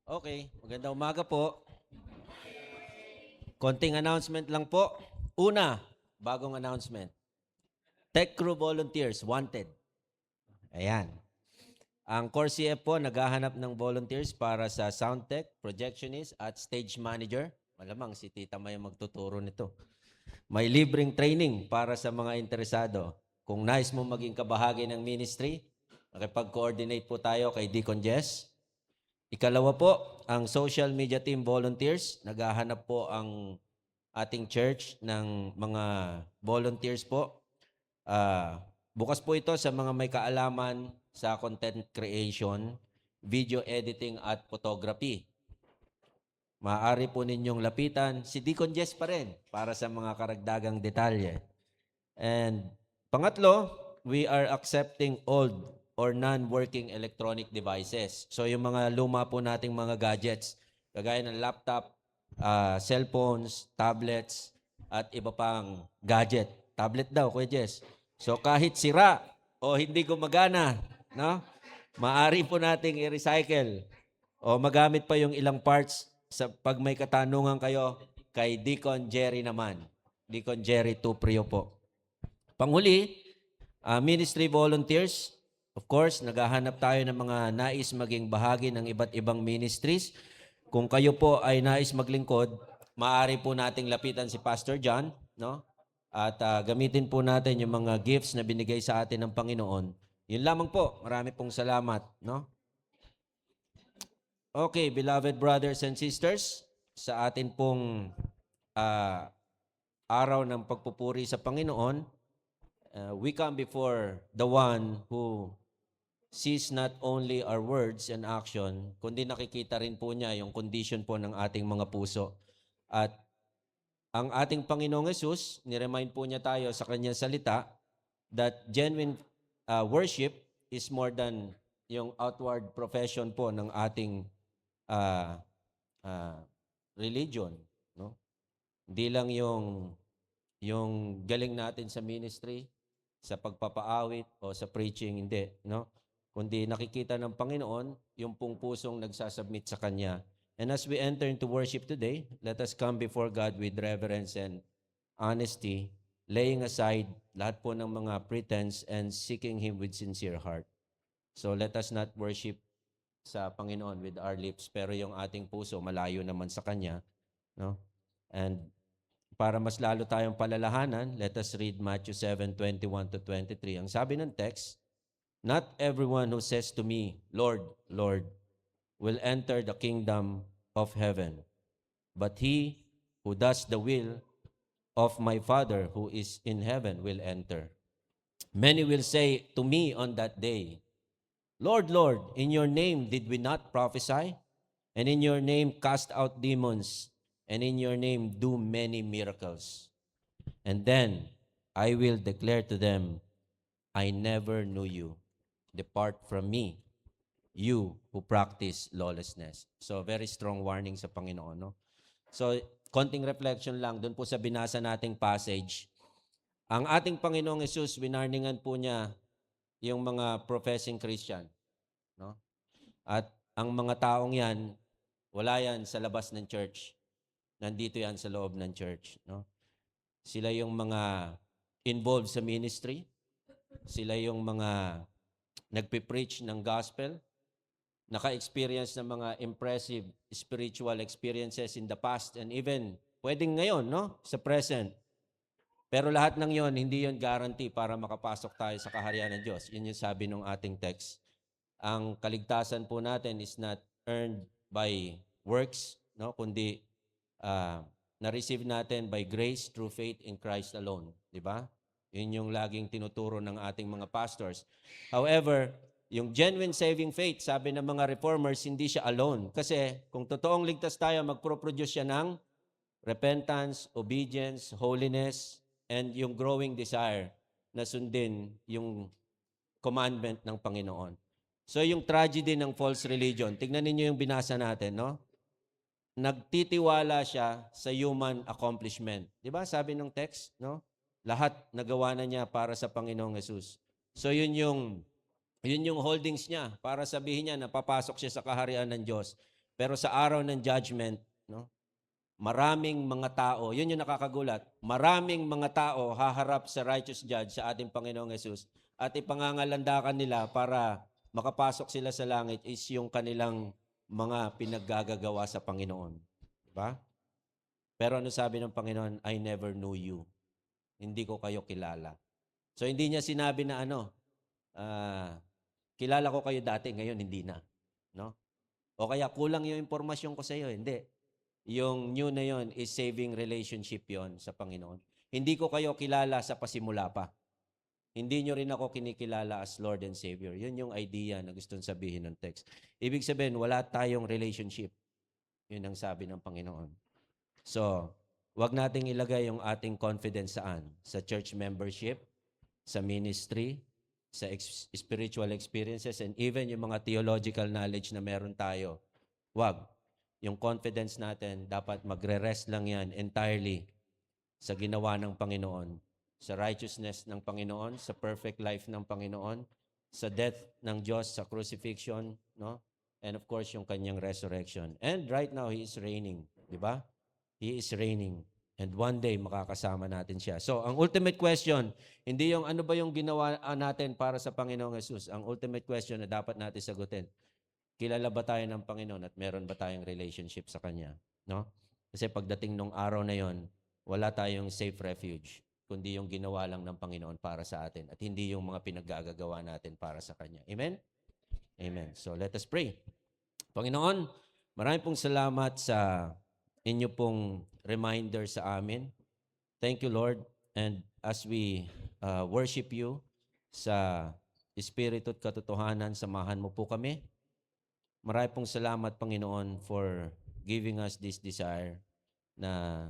Okay, magandang umaga po. Konting announcement lang po. Una, bagong announcement. Tech Crew Volunteers, wanted. Ayan. Ang Core CF po, naghahanap ng volunteers para sa sound tech, projectionist, at stage manager. Malamang si Tita May magtuturo nito. May libreng training para sa mga interesado. Kung nais mo maging kabahagi ng ministry, makipag-coordinate po tayo kay Deacon Jess. Ikalawa po, ang social media team volunteers. Naghahanap po ang ating church ng mga volunteers po. Bukas po ito sa mga may kaalaman sa content creation, video editing at photography. Maaari po ninyong lapitan si Deacon Jess pa rin para sa mga karagdagang detalye. And pangatlo, we are accepting old or non-working electronic devices. So yung mga luma po nating mga gadgets, kagaya ng laptop, cellphones, tablets, at iba pang gadget. Tablet daw, Kuya Jess. So kahit sira o hindi gumagana, no? Maaari po nating i-recycle o magamit pa yung ilang parts sa pag may katanungan kayo kay Deacon Jerry naman. Deacon Jerry Tuprio po. Panghuli, ministry volunteers. Of course, naghahanap tayo ng mga nais maging bahagi ng iba't ibang ministries. Kung kayo po ay nais maglingkod, maaari po nating lapitan si Pastor John, no? At gamitin po natin yung mga gifts na binigay sa atin ng Panginoon. Yun lamang po. Marami pong salamat, no? Okay, beloved brothers and sisters, sa atin pong araw ng pagpupuri sa Panginoon, we come before the one who sees not only our words and action, kundi nakikita rin po niya yung condition po ng ating mga puso. At ang ating Panginoong Yesus, niremind po niya tayo sa kanyang salita that genuine worship is more than yung outward profession po ng ating religion, no? Hindi lang yung galing natin sa ministry, sa pagpapaawit o sa preaching, hindi, no? Kundi nakikita ng Panginoon yung pong pusong nagsasubmit sa Kanya. And as we enter into worship today, let us come before God with reverence and honesty, laying aside lahat po ng mga pretense and seeking Him with sincere heart. So let us not worship sa Panginoon with our lips, pero yung ating puso malayo naman sa Kanya, no? And para mas lalo tayong palalahanan, let us read Matthew 7:21 to 23. Ang sabi ng text, "Not everyone who says to me, Lord, Lord, will enter the kingdom of heaven, but he who does the will of my Father who is in heaven will enter. Many will say to me on that day, Lord, Lord, in your name did we not prophesy? And in your name cast out demons? And in your name do many miracles? And then I will declare to them, I never knew you. Depart from me, you who practice lawlessness." So, very strong warning sa Panginoon, no? So, konting reflection lang dun po sa binasa nating passage. Ang ating Panginoong Yesus, winarningan po niya yung mga professing Christian, no? At ang mga taong yan, wala yan sa labas ng church. Nandito yan sa loob ng church, no? Sila yung mga involved sa ministry. Sila yung mga nagpipreach ng gospel. Naka-experience ng mga impressive spiritual experiences in the past and even pwedeng ngayon, no? Sa present. Pero lahat ng yon, hindi yon guarantee para makapasok tayo sa kaharian ng Diyos. Yun yung sabi ng ating text. Ang kaligtasan po natin is not earned by works, no? Kundi na-receive natin by grace through faith in Christ alone. Di ba? Yun yung laging tinuturo ng ating mga pastors. However, yung genuine saving faith, sabi ng mga reformers, hindi siya alone. Kasi kung totoong ligtas tayo, magproproduce siya ng repentance, obedience, holiness, and yung growing desire na sundin yung commandment ng Panginoon. So yung tragedy ng false religion, tignan ninyo yung binasa natin, no? Nagtitiwala siya sa human accomplishment. Di ba? Sabi ng text, no? Lahat nagawa na niya para sa Panginoong Yesus. So yun yung holdings niya para sabihin niya na papasok siya sa kaharian ng Diyos. Pero sa araw ng judgment, no, maraming mga tao, yun yung nakakagulat, maraming mga tao haharap sa righteous judge, sa ating Panginoong Yesus, at ipangangalandakan nila para makapasok sila sa langit is yung kanilang mga pinaggagawa sa Panginoon. Diba? Pero ano sabi ng Panginoon? I never knew you. Hindi ko kayo kilala. So hindi niya sinabi na kilala ko kayo dati, ngayon hindi na. No? O kaya kulang yung impormasyon ko sa iyo. Hindi. Yung new na yon is saving relationship yon sa Panginoon. Hindi ko kayo kilala sa pasimula pa. Hindi nyo rin ako kinikilala as Lord and Savior. Yun yung idea na gustong sabihin ng text. Ibig sabihin, wala tayong relationship. Yun ang sabi ng Panginoon. So, wag nating ilagay yung ating confidence saan? Sa church membership, sa ministry, sa spiritual experiences, and even yung mga theological knowledge na meron tayo. Wag. Yung confidence natin, dapat magre-rest lang yan entirely sa ginawa ng Panginoon, sa righteousness ng Panginoon, sa perfect life ng Panginoon, sa death ng Diyos, sa crucifixion, no? And of course, yung kanyang resurrection. And right now, He is reigning. Di ba? He is reigning. And one day, makakasama natin siya. So, ang ultimate question, hindi yung ano ba yung ginawa natin para sa Panginoong Yesus. Ang ultimate question na dapat natin sagutin, kilala ba tayo ng Panginoon at meron ba tayong relationship sa Kanya? No? Kasi pagdating nung araw na yon, wala tayong safe refuge, kundi yung ginawa lang ng Panginoon para sa atin at hindi yung mga pinaggagawa natin para sa Kanya. Amen? Amen. So let us pray. Panginoon, marami pong salamat sa inyo pong reminder sa amin. Thank you, Lord. And as we worship you sa Espiritu at katotohanan, samahan mo po kami. Marami pong salamat, Panginoon, for giving us this desire na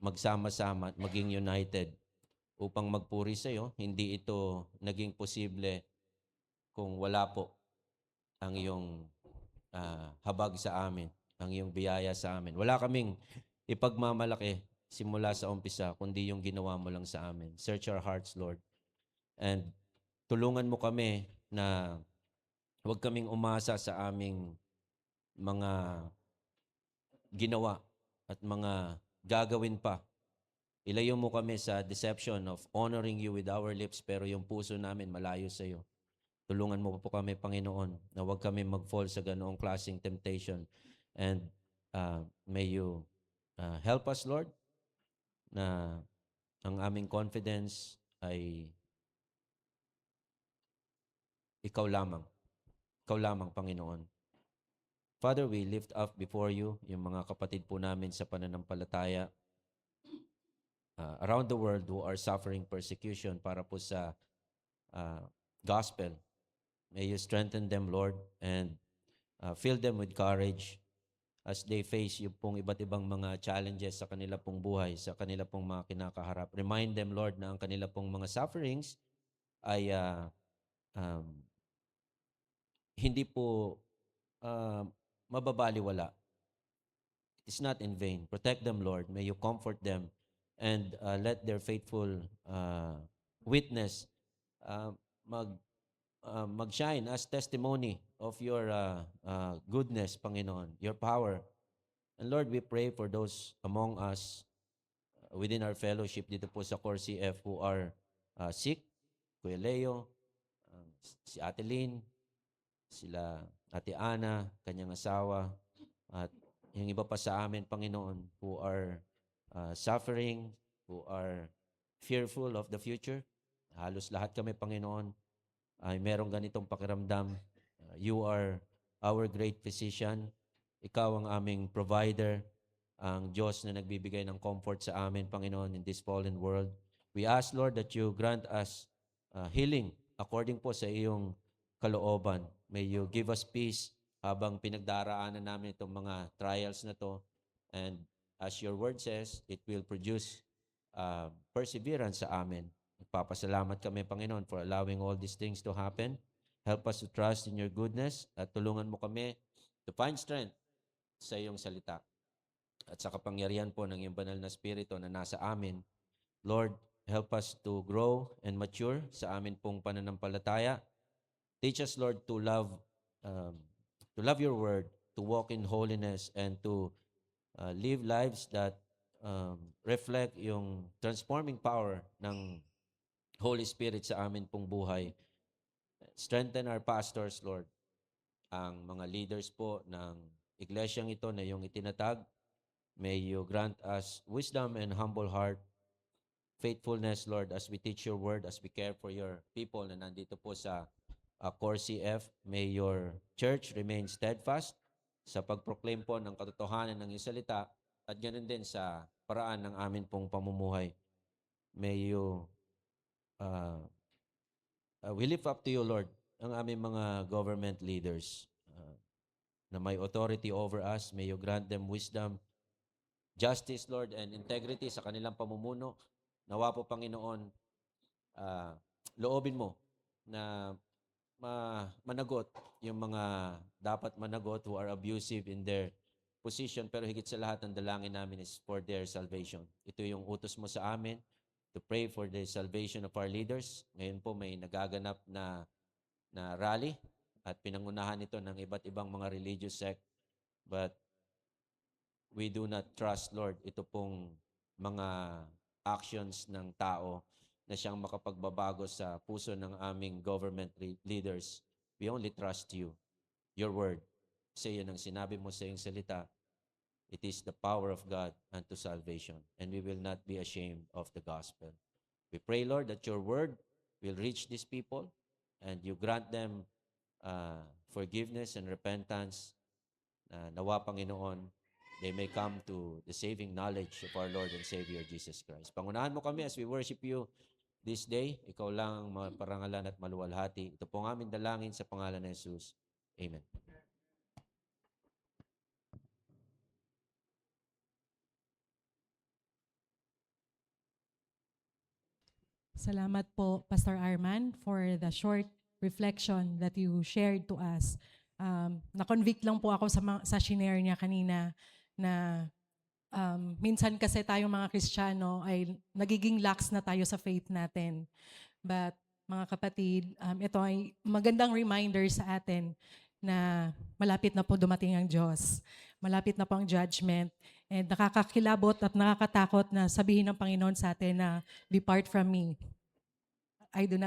magsama-sama at maging united upang magpuri sa iyo. Hindi ito naging posible kung wala po ang iyong habag sa amin, ang iyong biyaya sa amin. Wala kaming ipagmamalaki simula sa umpisa, kundi yung ginawa mo lang sa amin. Search our hearts, Lord. And tulungan mo kami na huwag kaming umasa sa aming mga ginawa at mga gagawin pa. Ilayo mo kami sa deception of honoring you with our lips, pero yung puso namin malayo sa iyo. Tulungan mo po kami, Panginoon, na huwag kami mag-fall sa ganoong klaseng temptation. And may you help us, Lord, na ang aming confidence ay ikaw lamang. Ikaw lamang, Panginoon. Father, we lift up before you yung mga kapatid po namin sa pananampalataya around the world who are suffering persecution para po sa gospel. May you strengthen them, Lord, and fill them with courage as they face yung pong iba't ibang mga challenges sa kanila pong buhay, sa kanila pong mga kinakaharap. Remind them, Lord, na ang kanila pong mga sufferings ay hindi po mababaliwala. It's not in vain. Protect them, Lord. May you comfort them and let their faithful witness mag-shine as testimony of your goodness, Panginoon, your power. And Lord, we pray for those among us within our fellowship dito po sa Core CF who are sick, Kuya Leo, si Ate Lynn, sila Ate Ana, kanyang asawa, at yung iba pa sa amin, Panginoon, who are suffering, who are fearful of the future. Halos lahat kami, Panginoon, ay merong ganitong pakiramdam. You are our great physician. Ikaw ang aming provider, ang Diyos na nagbibigay ng comfort sa amin, Panginoon, in this fallen world. We ask, Lord, that you grant us healing according po sa iyong kalooban. May you give us peace habang pinagdaraanan namin itong mga trials na to. And as your word says, it will produce perseverance sa amin. Nagpapasalamat kami, Panginoon, for allowing all these things to happen. Help us to trust in your goodness at tulungan mo kami to find strength sa iyong salita at sa kapangyarihan po ng iyong banal na spirito na nasa amin. Lord, help us to grow and mature sa amin pong pananampalataya. Teach us, Lord, to love your word to walk in holiness and to live lives that reflect yung transforming power ng Holy Spirit sa amin pong buhay. Strengthen our pastors, Lord. Ang mga leaders po ng iglesyang ito na yung itinatag, may you grant us wisdom and humble heart, faithfulness, Lord, as we teach your word, as we care for your people na nandito po sa Core CF. May your church remain steadfast sa pagproclaim po ng katotohanan ng iyong salita at ganoon din sa paraan ng amin pong pamumuhay. May you, we lift up to you, Lord, ang aming mga government leaders na may authority over us. May you grant them wisdom, justice, Lord, and integrity sa kanilang pamumuno. Nawa po, Panginoon, loobin mo na managot yung mga dapat managot who are abusive in their position, pero higit sa lahat, ang dalangin namin is for their salvation. Ito yung utos mo sa amin to pray for the salvation of our leaders. Ngayon po may nagaganap na rally at pinangunahan ito ng iba't ibang mga religious sect, but we do not trust, Lord, ito pong mga actions ng tao na siyang makapagbabago sa puso ng aming government leaders. We only trust you, your word. Kasi yun ang sinabi mo sa iyong salita. It is the power of God unto salvation, and we will not be ashamed of the gospel. We pray, Lord, that your word will reach these people and you grant them forgiveness and repentance. Nawa, Panginoon, they may come to the saving knowledge of our Lord and Savior Jesus Christ. Pangunahan mo kami as we worship you this day. Ikaw lang maparangalan at maluwalhati. Ito po ang aming dalangin sa pangalan ni Jesus. Amen. Salamat po, Pastor Arman, for the short reflection that you shared to us. Na-convict lang po ako sa shinare niya kanina na minsan kasi tayong mga Kristiyano ay nagiging lax na tayo sa faith natin. But mga kapatid, ito ay magandang reminder sa atin na malapit na po dumating ang Diyos. Malapit na po ang judgment. And nakakakilabot at nakakatakot na sabihin ng Panginoon sa atin na, "Depart from me. I do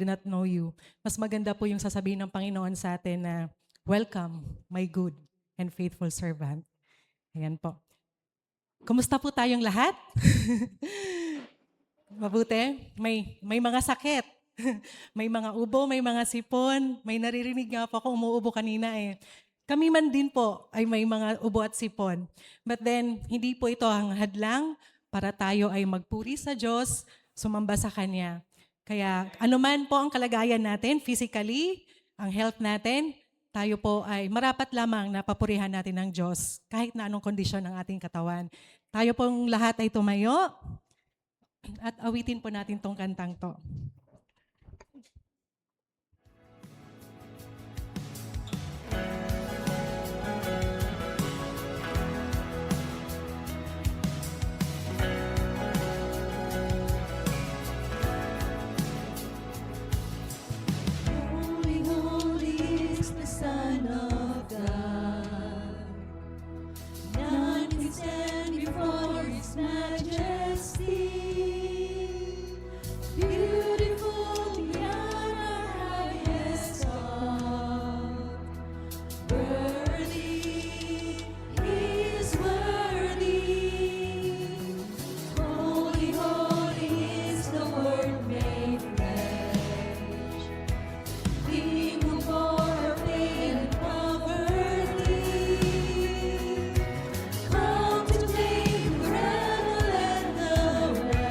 not know you." Mas maganda po yung sasabihin ng Panginoon sa atin na, "Welcome, my good and faithful servant." Ayan po. Kumusta po tayong lahat? Mabuti? May mga sakit. May mga ubo, may mga sipon. May naririnig nga po ako, umuubo kanina eh. Kami man din po ay may mga ubo at sipon. But then, hindi po ito ang hadlang para tayo ay magpuri sa Diyos, sumamba sa Kanya. Kaya anuman po ang kalagayan natin, physically, ang health natin, tayo po ay marapat lamang na papurihan natin ng Diyos kahit na anong kondisyon ng ating katawan. Tayo pong lahat ay tumayo at awitin po natin tong kantang to. Son of God, none can stand before His majesty. Beautiful beyond our highest thought, worthy, He is worthy. Holy, holy is the Word made flesh. He who bore come to take the rebel and the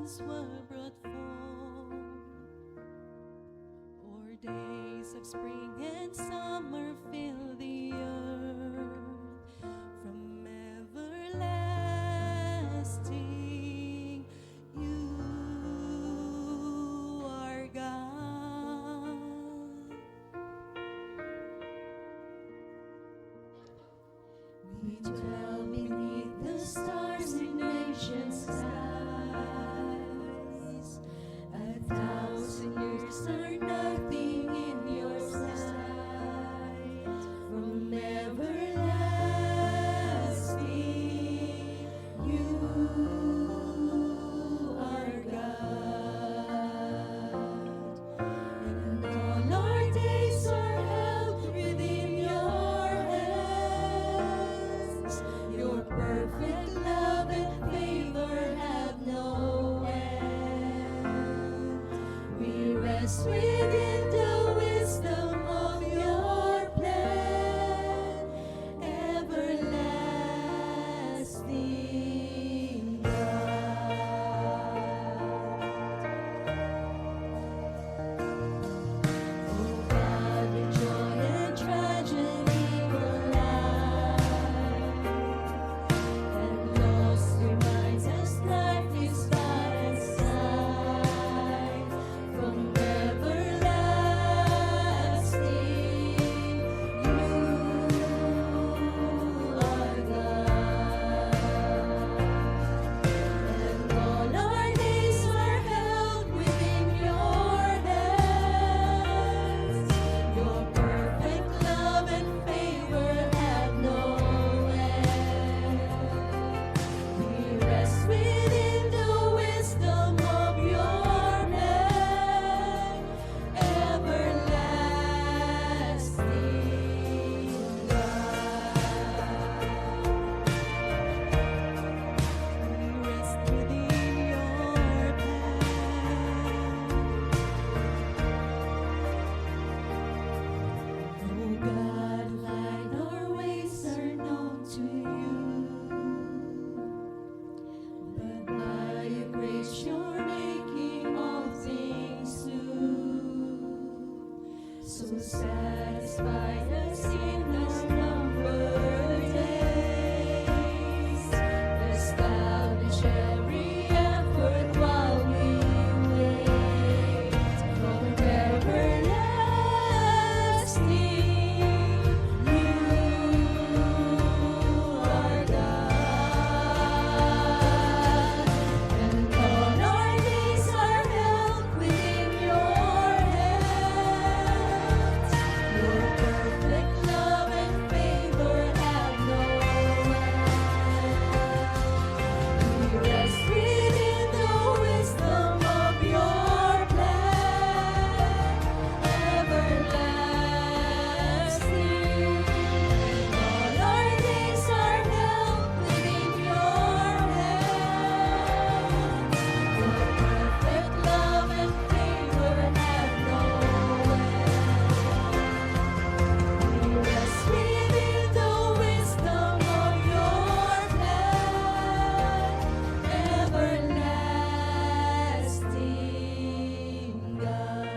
lands were brought forth, or days of spring and summer fill the earth. From everlasting, you are God. We dwell beneath the stars in ancient skies. 1,000 years are nothing in your sight. From everlasting, you are God. And all our days are held within your hands. Your perfect love and favor have no end. We rest within the wisdom of your plan, everlasting God. Oh God, in joy and tragedy collide, and loss reminds us life is by and side. From everlasting, you are God. And all our days are held within your hands. Your perfect love and favor have no end. We rest within the wisdom of your plan, everlasting God. We rest within your plan. Oh God, light our ways are known to you. But by your grace you're making all things new. So satisfy us in our numbered days. Establish every effort while we wait. From everlasting, you are God. And all our days are held within your hands. Your perfect love and favor have no end. We rest within the wisdom of your plan, everlasting. All our days are held within your hands. Your perfect love and favor have no end. We rest within the wisdom of your plan, everlasting God.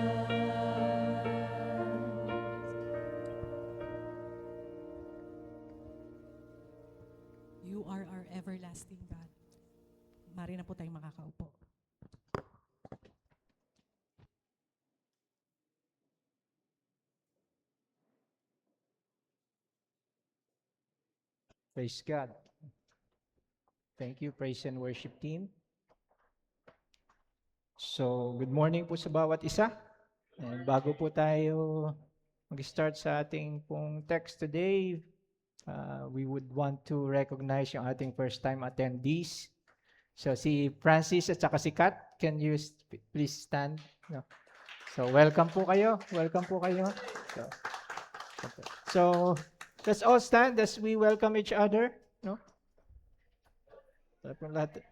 You are our everlasting God. Mari na po tayong makakaupo. Praise God. Thank you, praise and worship team. So, good morning po sa bawat isa. And bago po tayo mag-start sa ating pong text today, we would want to recognize yung ating first-time attendees. So, si Francis at saka si Kat, can you please stand? No. So, welcome po kayo. Welcome po kayo. So, let's all stand as we welcome each other. No? Lahat.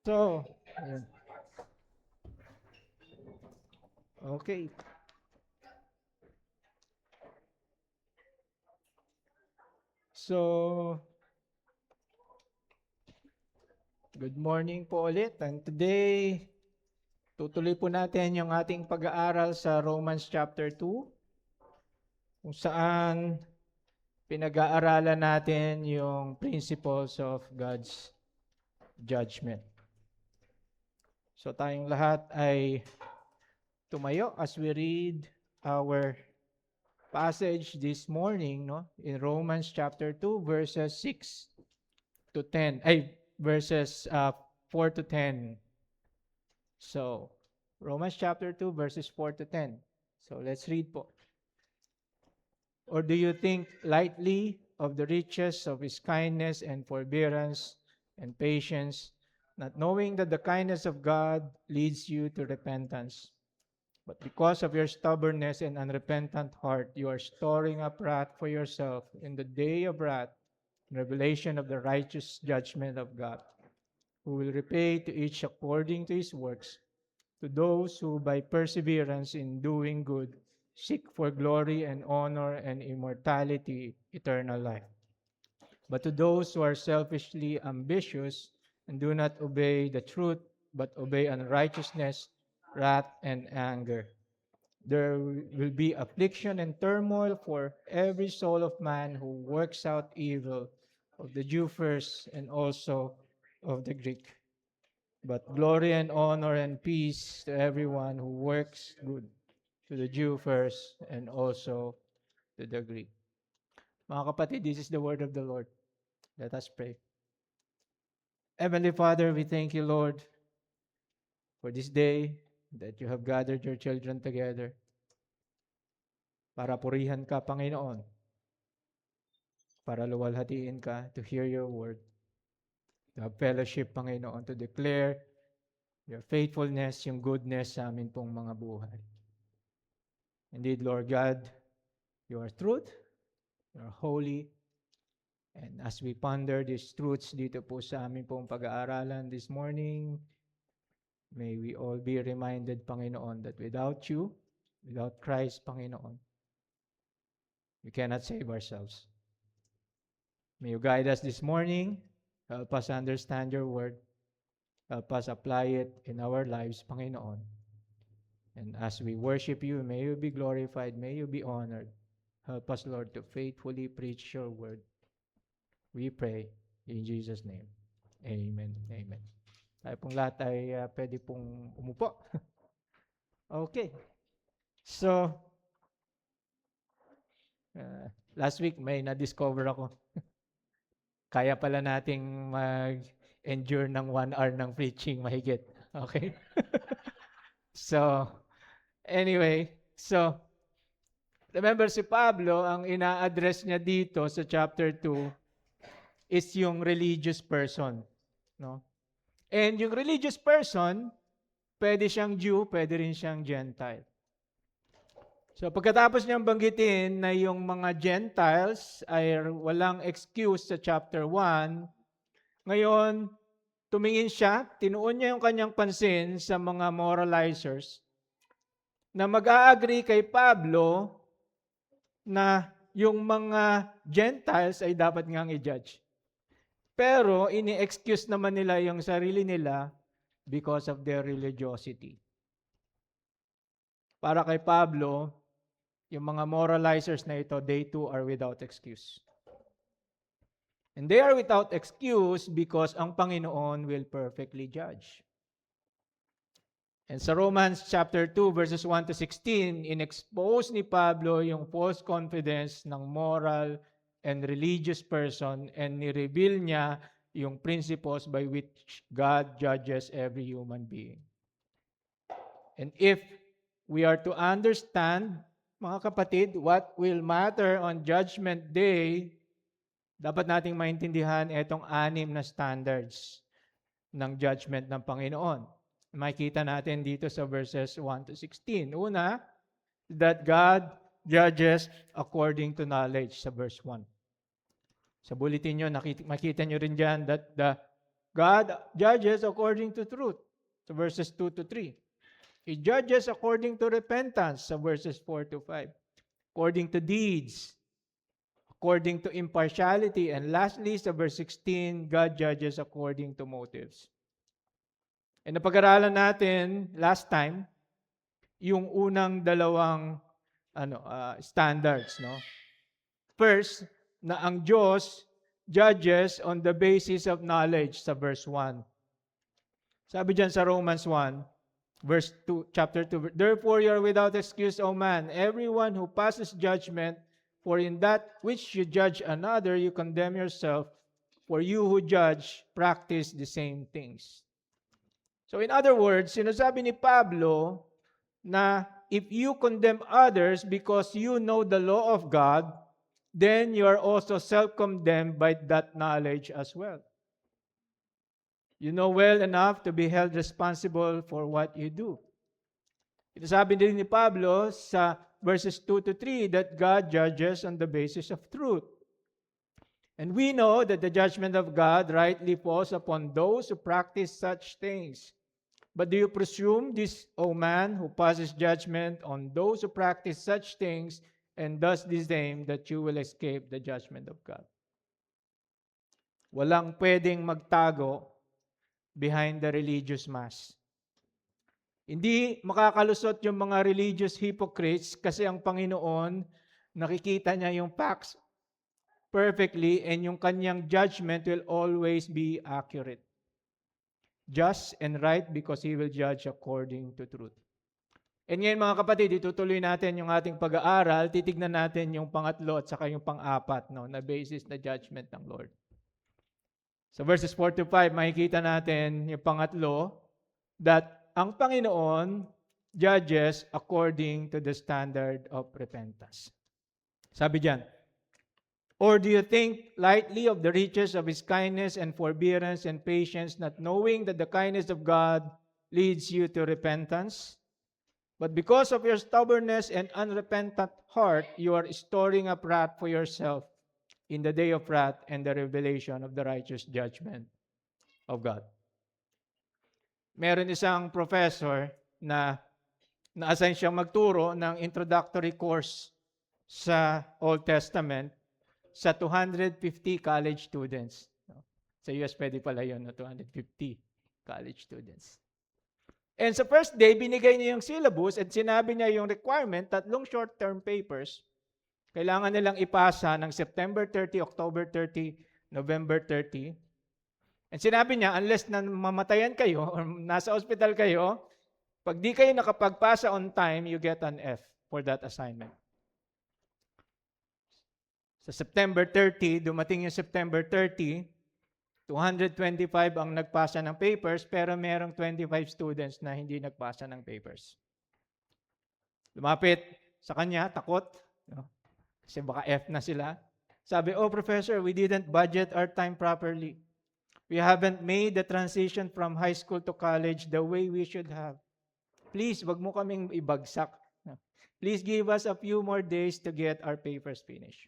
So, ayan. Okay. So, good morning po ulit. And today, tutuloy po natin yung ating pag-aaral sa Romans chapter 2, kung saan pinag-aaralan natin yung principles of God's judgment. So tayong lahat ay tumayo as we read our passage this morning, no? In Romans chapter 2 verses 6 to 10. Verses 4 to 10. So, Romans chapter 2 verses 4 to 10. So let's read po. Or do you think lightly of the riches of his kindness and forbearance and patience, not knowing that the kindness of God leads you to repentance? But because of your stubbornness and unrepentant heart, you are storing up wrath for yourself in the day of wrath, revelation of the righteous judgment of God, who will repay to each according to his works, to those who by perseverance in doing good seek for glory and honor and immortality, eternal life. But to those who are selfishly ambitious and do not obey the truth, but obey unrighteousness, wrath, and anger, there will be affliction and turmoil for every soul of man who works out evil, of the Jew first and also of the Greek. But glory and honor and peace to everyone who works good, to the Jew first and also to the Greek. Mga kapatid, this is the word of the Lord. Let us pray. Heavenly Father, we thank you, Lord, for this day that you have gathered your children together para purihan ka, Panginoon, para luwalhatiin ka, to hear your word, to have fellowship, Panginoon, to declare your faithfulness, yung goodness sa amin pong mga buhay. Indeed, Lord God, you are truth, you are holy, and as we ponder these truths dito po sa amin pong pag-aaralan this morning, may we all be reminded, Panginoon, that without you, without Christ, Panginoon, we cannot save ourselves. May you guide us this morning, help us understand your word, help us apply it in our lives, Panginoon. And as we worship you, may you be glorified, may you be honored. Help us, Lord, to faithfully preach your word. We pray in Jesus' name. Amen. Amen. Tayo pong lahat ay pwede pong umupo. Okay. So, last week may na-discover ako. Kaya pala nating mag-endure ng 1 hour ng preaching mahigit. Okay? So, anyway, so, remember si Pablo, ang ina-address niya dito sa chapter 2 is yung religious person. No? And yung religious person, pwede siyang Jew, pwede rin siyang Gentile. So pagkatapos niyang banggitin na yung mga Gentiles ay walang excuse sa chapter 1, ngayon, tumingin siya, tinuon niya yung kanyang pansin sa mga moralizers na mag-a-agree kay Pablo na yung mga Gentiles ay dapat ngang i-judge. Pero ini-excuse naman nila yung sarili nila because of their religiosity. Para kay Pablo, yung mga moralizers na ito, they too are without excuse. And they are without excuse because ang Panginoon will perfectly judge. And sa Romans chapter 2 verses 1 to 16, in-expose ni Pablo yung false confidence ng moral and religious person and ni-reveal niya yung principles by which God judges every human being. And if we are to understand, mga kapatid, what will matter on Judgment Day, dapat nating maintindihan itong 6 na standards ng judgment ng Panginoon. Makikita natin dito sa verses 1 to 16. Una, that God judges according to knowledge sa verse 1. Sa bulletin nyo, makita nyo rin dyan that the God judges according to truth, sa verses 2 to 3. He judges according to repentance, sa verses 4 to 5. According to deeds, according to impartiality, and lastly, sa verse 16, God judges according to motives. And napag-aralan natin last time, yung unang dalawang standards, no? First, na ang Diyos judges on the basis of knowledge, sa verse 1. Sabi diyan sa Romans 1, verse 2, chapter 2, therefore you are without excuse, O man, everyone who passes judgment, for in that which you judge another, you condemn yourself, for you who judge practice the same things. So in other words, sinasabi ni Pablo na if you condemn others because you know the law of God, then you are also self-condemned by that knowledge as well. You know well enough to be held responsible for what you do. Sabi din ni Pablo sa verses 2 to 3 that God judges on the basis of truth. And we know that the judgment of God rightly falls upon those who practice such things. But do you presume this, O man, who passes judgment on those who practice such things and does the same, that you will escape the judgment of God? Walang pwedeng magtago behind the religious mask. Hindi makakalusot yung mga religious hypocrites kasi ang Panginoon, nakikita niya yung facts perfectly and yung kanyang judgment will always be accurate. Just and right because He will judge according to truth. And ngayon mga kapatid, itutuloy natin yung ating pag-aaral, titignan natin yung pangatlo at saka yung pang-apat, no, na basis na judgment ng Lord. Sa verses 4 to 5, makikita natin yung pangatlo, that ang Panginoon judges according to the standard of repentance. Sabi diyan, or do you think lightly of the riches of His kindness and forbearance and patience, not knowing that the kindness of God leads you to repentance? But because of your stubbornness and unrepentant heart, you are storing up wrath for yourself in the day of wrath and the revelation of the righteous judgment of God. Meron isang professor na na-assign siyang magturo ng introductory course sa Old Testament sa 250 college students. Sa US pwede pala yun, 250 college students. And sa first day, binigay niya yung syllabus at sinabi niya yung requirement, 3 short-term papers, kailangan nilang ipasa ng September 30, October 30, November 30. And sinabi niya, unless na mamatayan kayo or nasa hospital kayo, pag di kayo nakapagpasa on time, you get an F for that assignment. Sa September 30, dumating yung September 30, 225 ang nagpasa ng papers, pero merong 25 students na hindi nagpasa ng papers. Lumapit sa kanya, takot, no? Kasi baka F na sila. Sabi, oh professor, we didn't budget our time properly. We haven't made the transition from high school to college the way we should have. Please, wag mo kaming ibagsak. Please give us a few more days to get our papers finished.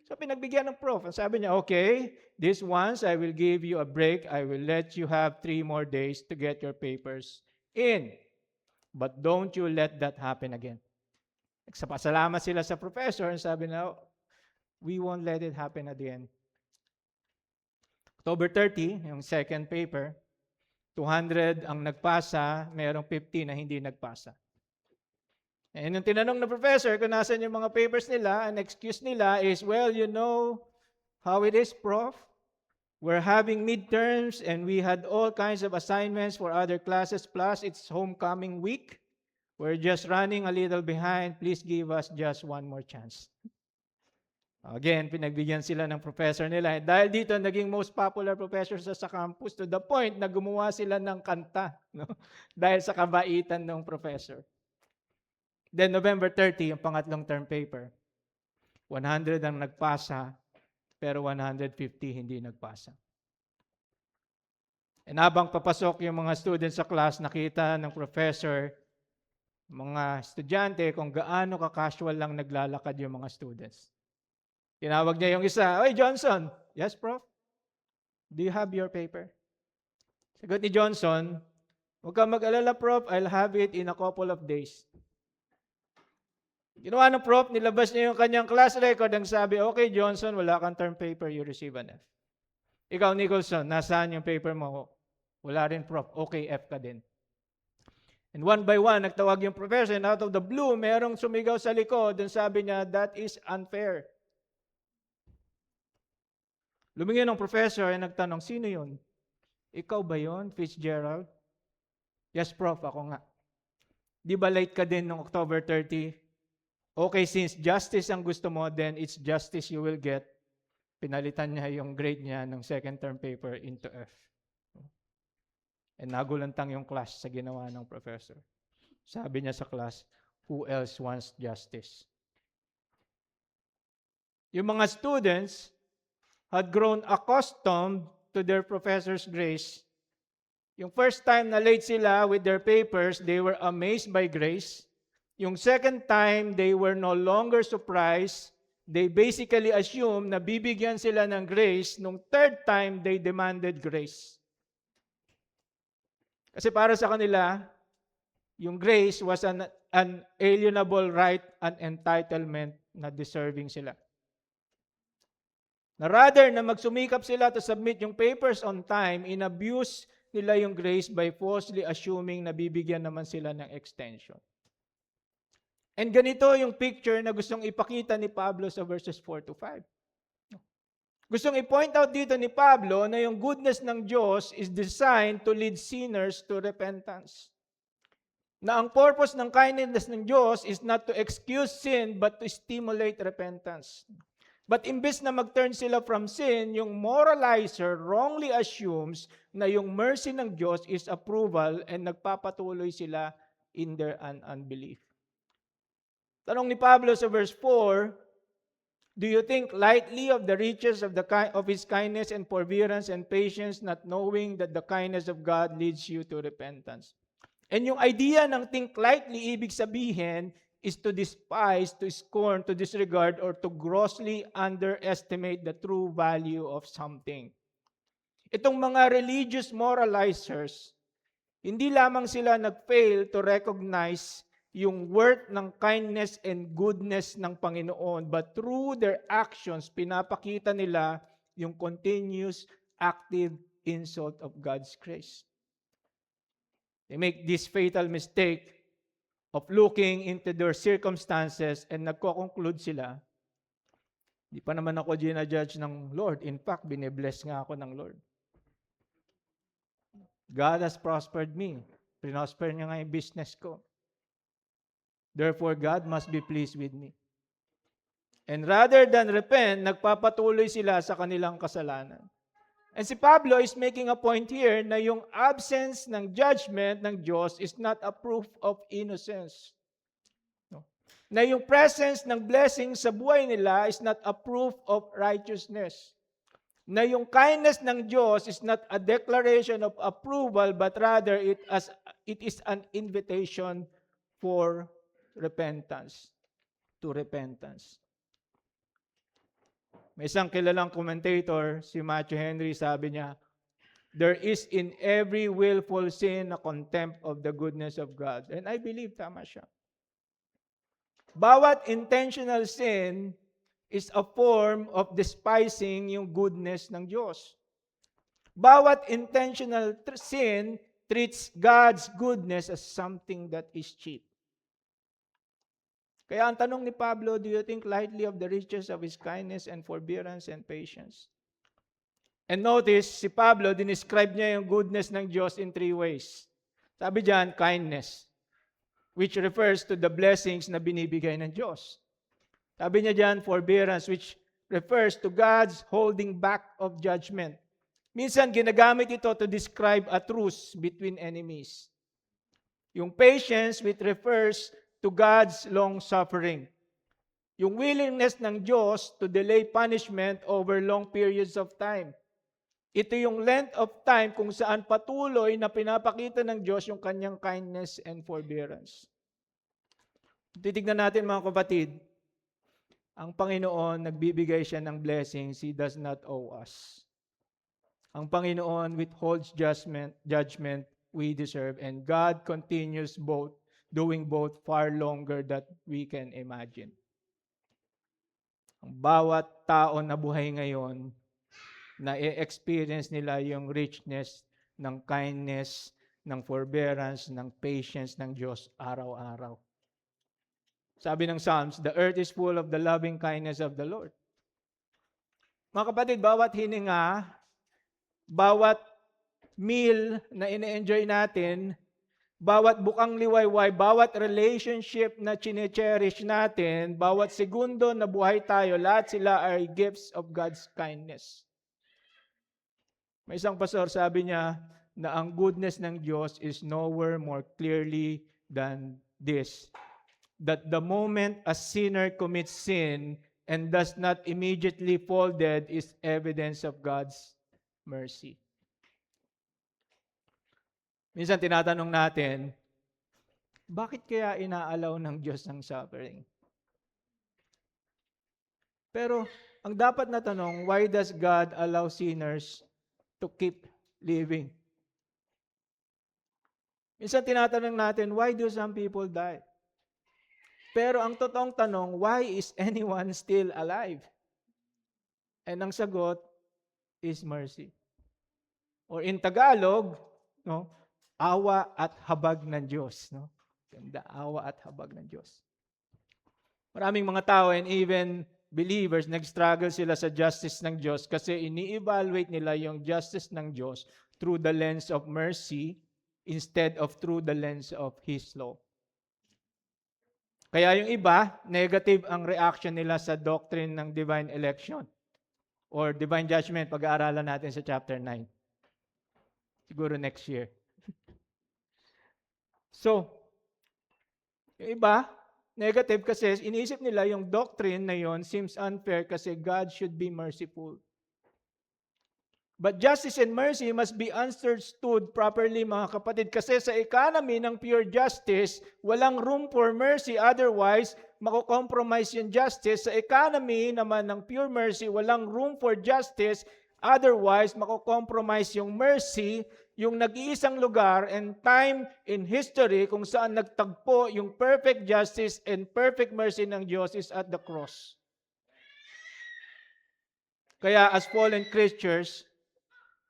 So pinagbigyan ng prof. Sabi niya, okay, this once I will give you a break. I will let you have 3 more days to get your papers in. But don't you let that happen again. Pasalamat sila sa professor. Sabi na, we won't let it happen again. October 30, yung second paper, 200 ang nagpasa, mayroong 50 na hindi nagpasa. And yung tinanong ng professor kung nasan yung mga papers nila, an excuse nila is, well, you know how it is, prof. We're having midterms and we had all kinds of assignments for other classes, plus it's homecoming week. We're just running a little behind. Please give us just one more chance. Again, pinagbigyan sila ng professor nila. Dahil dito, naging most popular professor sa campus to the point na gumawa sila ng kanta, no? Dahil sa kabaitan ng professor. Then November 30, yung pangatlong term paper. 100 ang nagpasa, pero 150 hindi nagpasa. And habang papasok yung mga students sa class, nakita ng professor, mga estudyante, kung gaano ka-casual lang naglalakad yung mga students. Tinawag niya yung isa, "Oy, Johnson." "Yes, Prof? Do you have your paper?" Sagot ni Johnson, huwag kang mag-alala, Prof, I'll have it in a couple of days. Ginawa ng Prof, nilabas niya yung kanyang class record ang sabi, okay, Johnson, wala kang term paper, you receive an F. Ikaw, Nicholson, nasaan yung paper mo? Wala rin, Prof. Okay, F ka din. And one by one, nagtawag yung professor, and out of the blue, merong sumigaw sa likod, and sabi niya, that is unfair. Lumingin ng professor, and nagtanong, sino yun? Ikaw ba yun, Fitzgerald? Yes, Prof, ako nga. Di ba late ka din noong October 30? Okay, since justice ang gusto mo, then it's justice you will get. Pinalitan niya yung grade niya ng second term paper into F. And nagulantang yung class sa ginawa ng professor. Sabi niya sa class, who else wants justice? Yung mga students had grown accustomed to their professor's grace. Yung first time na late sila with their papers, they were amazed by grace. Yung second time, they were no longer surprised. They basically assumed na bibigyan sila ng grace. Nung third time, they demanded grace. Kasi para sa kanila, yung grace was an alienable right, an entitlement na deserving sila. Na rather na magsumikap sila to submit yung papers on time, inabuse nila yung grace by falsely assuming na bibigyan naman sila ng extension. And ganito yung picture na gustong ipakita ni Pablo sa verses 4 to 5. Gustong i-point out dito ni Pablo na yung goodness ng Diyos is designed to lead sinners to repentance. Na ang purpose ng kindness ng Diyos is not to excuse sin but to stimulate repentance. But imbes na mag-turn sila from sin, yung moralizer wrongly assumes na yung mercy ng Diyos is approval and nagpapatuloy sila in their unbelief. Tanong ni Pablo sa verse 4, do you think lightly of the riches of His kindness and forbearance and patience, not knowing that the kindness of God leads you to repentance? And yung idea ng think lightly, ibig sabihin, is to despise, to scorn, to disregard, or to grossly underestimate the true value of something. Itong mga religious moralizers, hindi lamang sila nag-fail to recognize yung worth ng kindness and goodness ng Panginoon, but through their actions, pinapakita nila yung continuous, active insult of God's grace. They make this fatal mistake of looking into their circumstances and nagko-conclude sila, di pa naman ako ginajudge ng Lord. In fact, binibless nga ako ng Lord. God has prospered me. Prinosper niya nga yung business ko. Therefore, God must be pleased with me. And rather than repent, nagpapatuloy sila sa kanilang kasalanan. And si Pablo is making a point here na yung absence ng judgment ng Diyos is not a proof of innocence. No. Na yung presence ng blessing sa buhay nila is not a proof of righteousness. Na yung kindness ng Diyos is not a declaration of approval, but rather it is an invitation for repentance, to repentance. May isang kilalang commentator, si Matthew Henry, sabi niya, there is in every willful sin a contempt of the goodness of God. And I believe tama siya. Bawat intentional sin is a form of despising yung goodness ng Diyos. Bawat intentional sin treats God's goodness as something that is cheap. Kaya ang tanong ni Pablo, do you think lightly of the riches of His kindness and forbearance and patience? And notice, si Pablo, dinescribe niya yung goodness ng Diyos in 3 ways. Sabi diyan, kindness, which refers to the blessings na binibigay ng Diyos. Sabi niya diyan, forbearance, which refers to God's holding back of judgment. Minsan, ginagamit ito to describe a truce between enemies. Yung patience, which refers to God's long-suffering. Yung willingness ng Diyos to delay punishment over long periods of time. Ito yung length of time kung saan patuloy na pinapakita ng Diyos yung kanyang kindness and forbearance. Titignan natin mga kapatid, ang Panginoon, nagbibigay siya ng blessings He does not owe us. Ang Panginoon withholds judgment we deserve, and God continues doing both far longer than we can imagine. Ang bawat tao na buhay ngayon, na i-experience nila yung richness ng kindness, ng forbearance, ng patience ng Diyos araw-araw. Sabi ng Psalms, the earth is full of the loving kindness of the Lord. Mga kapatid, bawat hininga, bawat meal na ine-enjoy natin, bawat bukang liwayway, bawat relationship na chine-cherish natin, bawat segundo na buhay tayo, lahat sila ay gifts of God's kindness. May isang pastor, sabi niya na ang goodness ng Diyos is nowhere more clearly than this. That the moment a sinner commits sin and does not immediately fall dead is evidence of God's mercy. Minsan tinatanong natin, bakit kaya inaalaw ng Diyos ang suffering? Pero ang dapat na tanong, why does God allow sinners to keep living? Minsan tinatanong natin, why do some people die? Pero ang totoong tanong, why is anyone still alive? And ang sagot is mercy. Or in Tagalog, no, awa at habag ng Diyos. No? Ganda, awa at habag ng Diyos. Maraming mga tao and even believers, nag-struggle sila sa justice ng Diyos kasi ini-evaluate nila yung justice ng Diyos through the lens of mercy instead of through the lens of His law. Kaya yung iba, negative ang reaction nila sa doctrine ng divine election or divine judgment. Pag-aaralan natin sa chapter 9. Siguro next year. So, yung iba, negative kasi iniisip nila yung doctrine na yon seems unfair kasi God should be merciful. But justice and mercy must be understood properly, mga kapatid, kasi sa economy ng pure justice, walang room for mercy. Otherwise, mako-compromise yung justice. Sa economy naman ng pure mercy, walang room for justice. Otherwise, mako-compromise yung mercy, yung nag-iisang lugar and time in history kung saan nagtagpo yung perfect justice and perfect mercy ng Diyos is at the cross. Kaya as fallen creatures,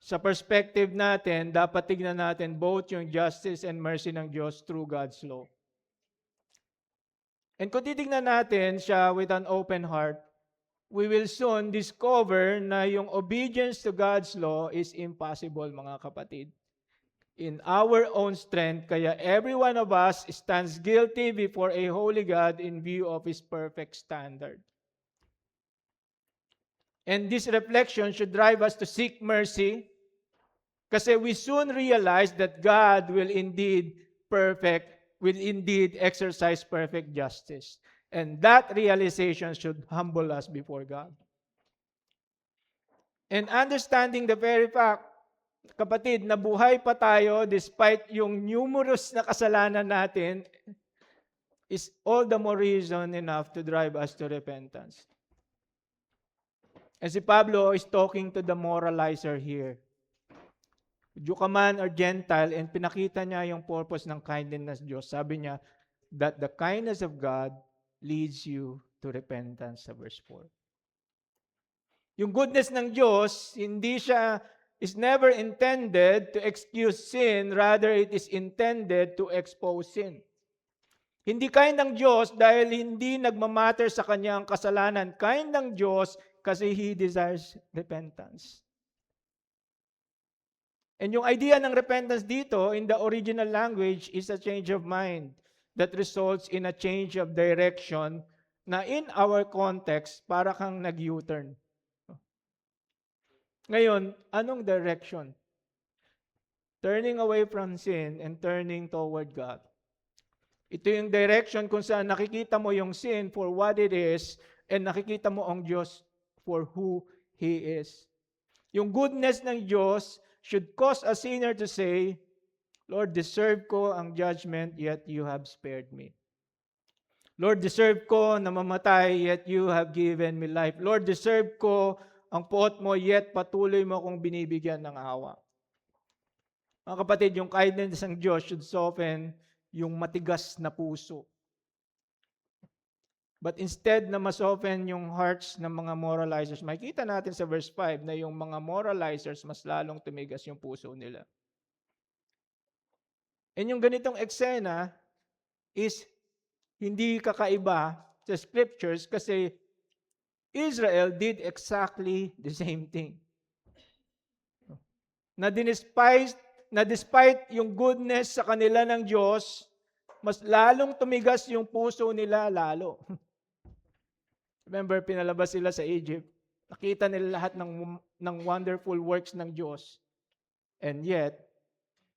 sa perspective natin, dapat tignan natin both yung justice and mercy ng Diyos through God's law. And kung titignan natin siya with an open heart, we will soon discover na yung obedience to God's law is impossible, mga kapatid. In our own strength, kaya every one of us stands guilty before a holy God in view of His perfect standard. And this reflection should drive us to seek mercy kasi we soon realize that God will indeed exercise perfect justice. And that realization should humble us before God. And understanding the very fact, kapatid, na buhay pa tayo despite yung numerous na kasalanan natin is all the more reason enough to drive us to repentance. And si Pablo is talking to the moralizer here. Jew ka man or Gentile, and pinakita niya yung purpose ng kindness ng Diyos. Sabi niya, that the kindness of God leads you to repentance sa verse 4. Yung goodness ng Diyos, is never intended to excuse sin, rather it is intended to expose sin. Hindi kind ng Diyos dahil hindi nagmamatter sa kanya ang kasalanan. Kind ng Diyos kasi He desires repentance. And yung idea ng repentance dito in the original language is a change of mind that results in a change of direction na in our context para kang nag-U-turn. Ngayon, anong direction? Turning away from sin and turning toward God. Ito yung direction kung saan nakikita mo yung sin for what it is and nakikita mo ang Diyos for who He is. Yung goodness ng Diyos should cause a sinner to say, Lord, deserve ko ang judgment, yet you have spared me. Lord, deserve ko na mamatay, yet you have given me life. Lord, deserve ko ang puot mo, yet patuloy mo akong binibigyan ng awa. Mga kapatid, yung kindness ng Diyos should soften yung matigas na puso. But instead na masoften yung hearts ng mga moralizers, makikita natin sa verse 5 na yung mga moralizers mas lalong tumigas yung puso nila. And yung ganitong eksena is hindi kakaiba sa scriptures kasi Israel did exactly the same thing. Na despite yung goodness sa kanila ng Diyos, mas lalong tumigas yung puso nila lalo. Remember, pinalabas sila sa Egypt. Nakita nila lahat ng wonderful works ng Diyos. And yet,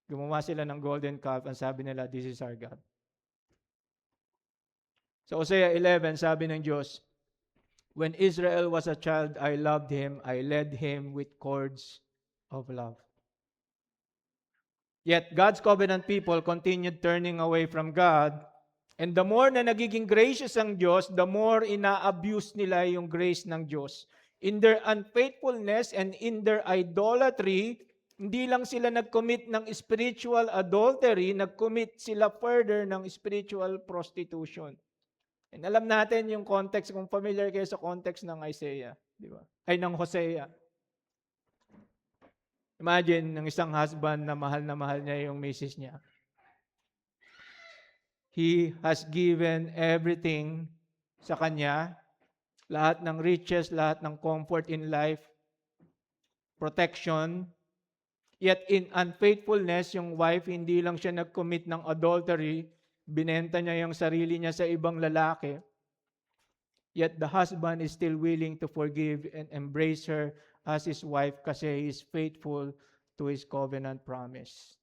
gumawa sila ng golden calf and sabi nila, this is our God. Sa Hosea 11, sabi ng Diyos, when Israel was a child, I loved him. I led him with cords of love. Yet God's covenant people continued turning away from God. And the more na nagiging gracious ang Diyos, the more ina-abuse nila yung grace ng Diyos. In their unfaithfulness and in their idolatry, hindi lang sila nag-commit ng spiritual adultery, nag-commit sila further ng spiritual prostitution. And alam natin yung context, kung familiar kayo sa context ng Isaiah, di ba? Ay, ng Hosea. Imagine, ng isang husband na mahal niya yung misis niya. He has given everything sa kanya, lahat ng riches, lahat ng comfort in life, protection. Yet in unfaithfulness, yung wife, hindi lang siya nag-commit ng adultery, binenta niya yung sarili niya sa ibang lalaki. Yet the husband is still willing to forgive and embrace her as his wife kasi he is faithful to his covenant promise.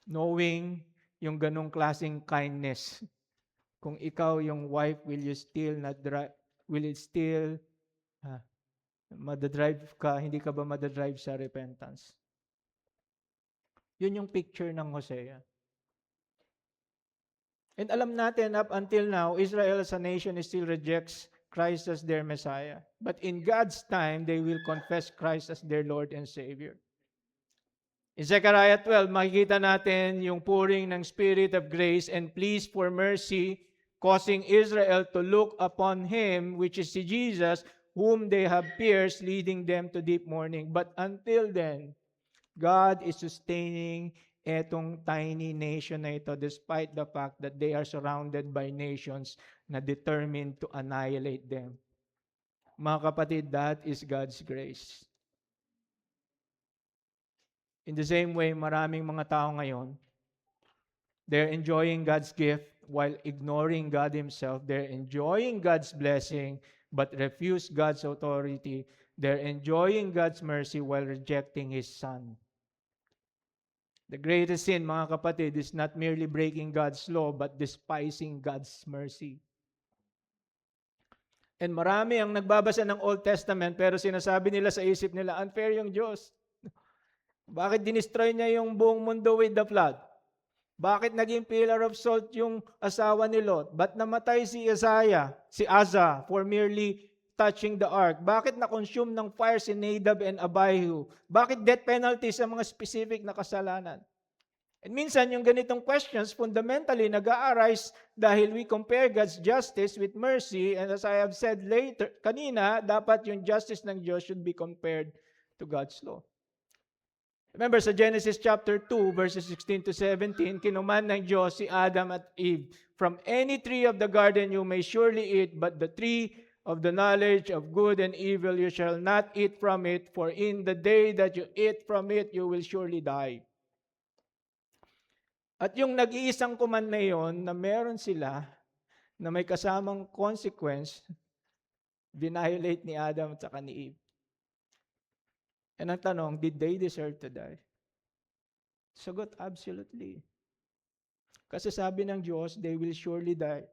Knowing yung ganong klaseng kindness, kung ikaw yung wife, will you still madadrive ka, hindi ka ba madadrive sa repentance? Yun yung picture ng Hosea. And alam natin, up until now, Israel as a nation still rejects Christ as their Messiah. But in God's time, they will confess Christ as their Lord and Savior. In Zechariah 12, makikita natin yung pouring ng Spirit of grace and pleas for mercy, causing Israel to look upon Him, which is si Jesus, whom they have pierced, leading them to deep mourning. But until then, God is sustaining etong tiny nation na ito despite the fact that they are surrounded by nations na determined to annihilate them. Mga kapatid, that is God's grace. In the same way, maraming mga tao ngayon, they're enjoying God's gift while ignoring God Himself. They're enjoying God's blessing but refuse God's authority. They're enjoying God's mercy while rejecting His Son. The greatest sin, mga kapatid, is not merely breaking God's law but despising God's mercy. And marami ang nagbabasa ng Old Testament pero sinasabi nila sa isip nila, unfair yung Diyos. Bakit dinestroy niya yung buong mundo with the flood? Bakit naging pillar of salt yung asawa ni Lot? Ba't namatay si Asa for merely touching the ark? Bakit na-consume ng fire si Nadab and Abihu? Bakit death penalty sa mga specific na kasalanan? And minsan, yung ganitong questions fundamentally nag-a-arise dahil we compare God's justice with mercy, and as I have said kanina, dapat yung justice ng Diyos should be compared to God's law. Remember sa Genesis chapter 2, verses 16 to 17, kinuman ng Diyos si Adam at Eve, from any tree of the garden you may surely eat, but the tree of the knowledge of good and evil you shall not eat from it, for in the day that you eat from it, you will surely die. At yung nag-iisang command na yon na meron sila na may kasamang consequence, violate ni Adam at saka ni Eve. And ang tanong, did they deserve to die? Sagot, absolutely. Kasi sabi ng Diyos, they will surely die.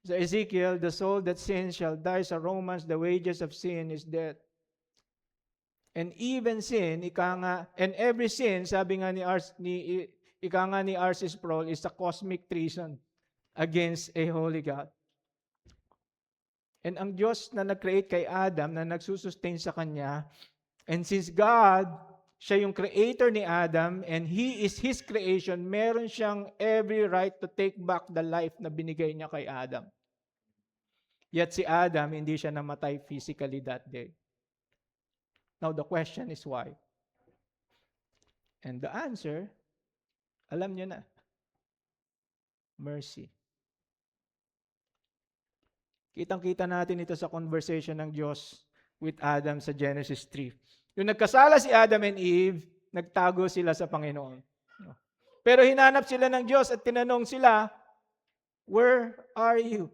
Sa Ezekiel, the soul that sins shall die. Sa Romans, the wages of sin is death. And even sin, and every sin, sabi nga ni R.C. Sproul, is a cosmic treason against a holy God. And ang Diyos na nag-create kay Adam, na nagsusustain sa kanya, and since God, siya yung creator ni Adam, and he is his creation, meron siyang every right to take back the life na binigay niya kay Adam. Yet si Adam, hindi siya namatay physically that day. Now the question is why? And the answer, alam niyo na. Mercy. Kitang-kita natin ito sa conversation ng Diyos with Adam sa Genesis 3. Yung nagkasala si Adam and Eve, nagtago sila sa Panginoon. Pero hinanap sila ng Diyos at tinanong sila, "Where are you?"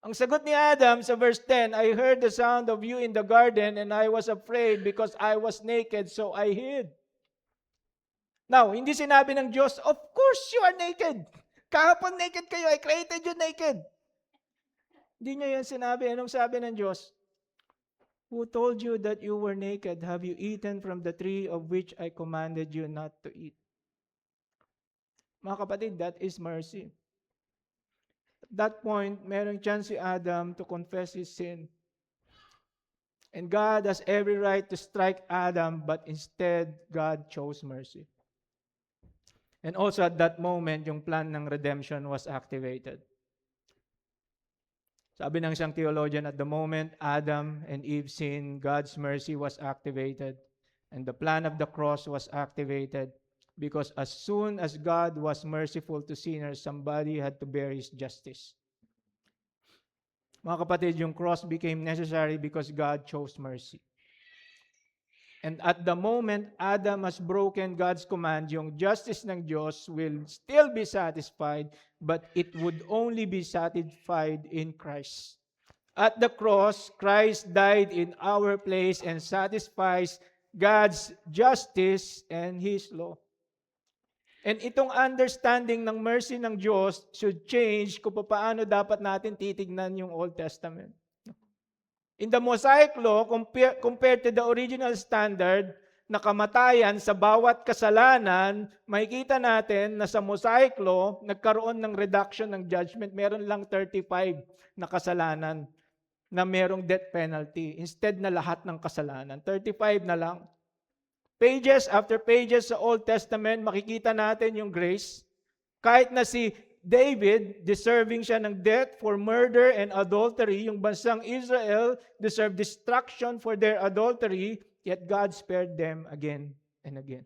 Ang sagot ni Adam sa verse 10, "I heard the sound of you in the garden and I was afraid because I was naked, so I hid." Now, hindi sinabi ng Diyos, "Of course you are naked. Kahapon naked kayo. I created you naked." Hindi niya yan sinabi. Anong sabi ng Diyos? "Who told you that you were naked? Have you eaten from the tree of which I commanded you not to eat?" Mga kapatid, that is mercy. At that point, merong chance si Adam to confess his sin. And God has every right to strike Adam, but instead, God chose mercy. And also at that moment, yung plan ng redemption was activated. Sabi ng isang theologian, at the moment Adam and Eve sinned, God's mercy was activated. And the plan of the cross was activated because as soon as God was merciful to sinners, somebody had to bear His justice. Mga kapatid, yung cross became necessary because God chose mercy. And at the moment Adam has broken God's command, yung justice ng Diyos will still be satisfied, but it would only be satisfied in Christ. At the cross, Christ died in our place and satisfies God's justice and His law. And itong understanding ng mercy ng Diyos should change kung paano dapat natin titignan yung Old Testament. In the Mosaic Law, compared to the original standard na kamatayan sa bawat kasalanan, makikita natin na sa Mosaic Law, nagkaroon ng reduction ng judgment. Meron lang 35 na kasalanan na merong death penalty. Instead na lahat ng kasalanan. 35 na lang. Pages after pages sa Old Testament, makikita natin yung grace. Kahit na si David, deserving siya ng death for murder and adultery, yung bansang Israel deserved destruction for their adultery, yet God spared them again and again.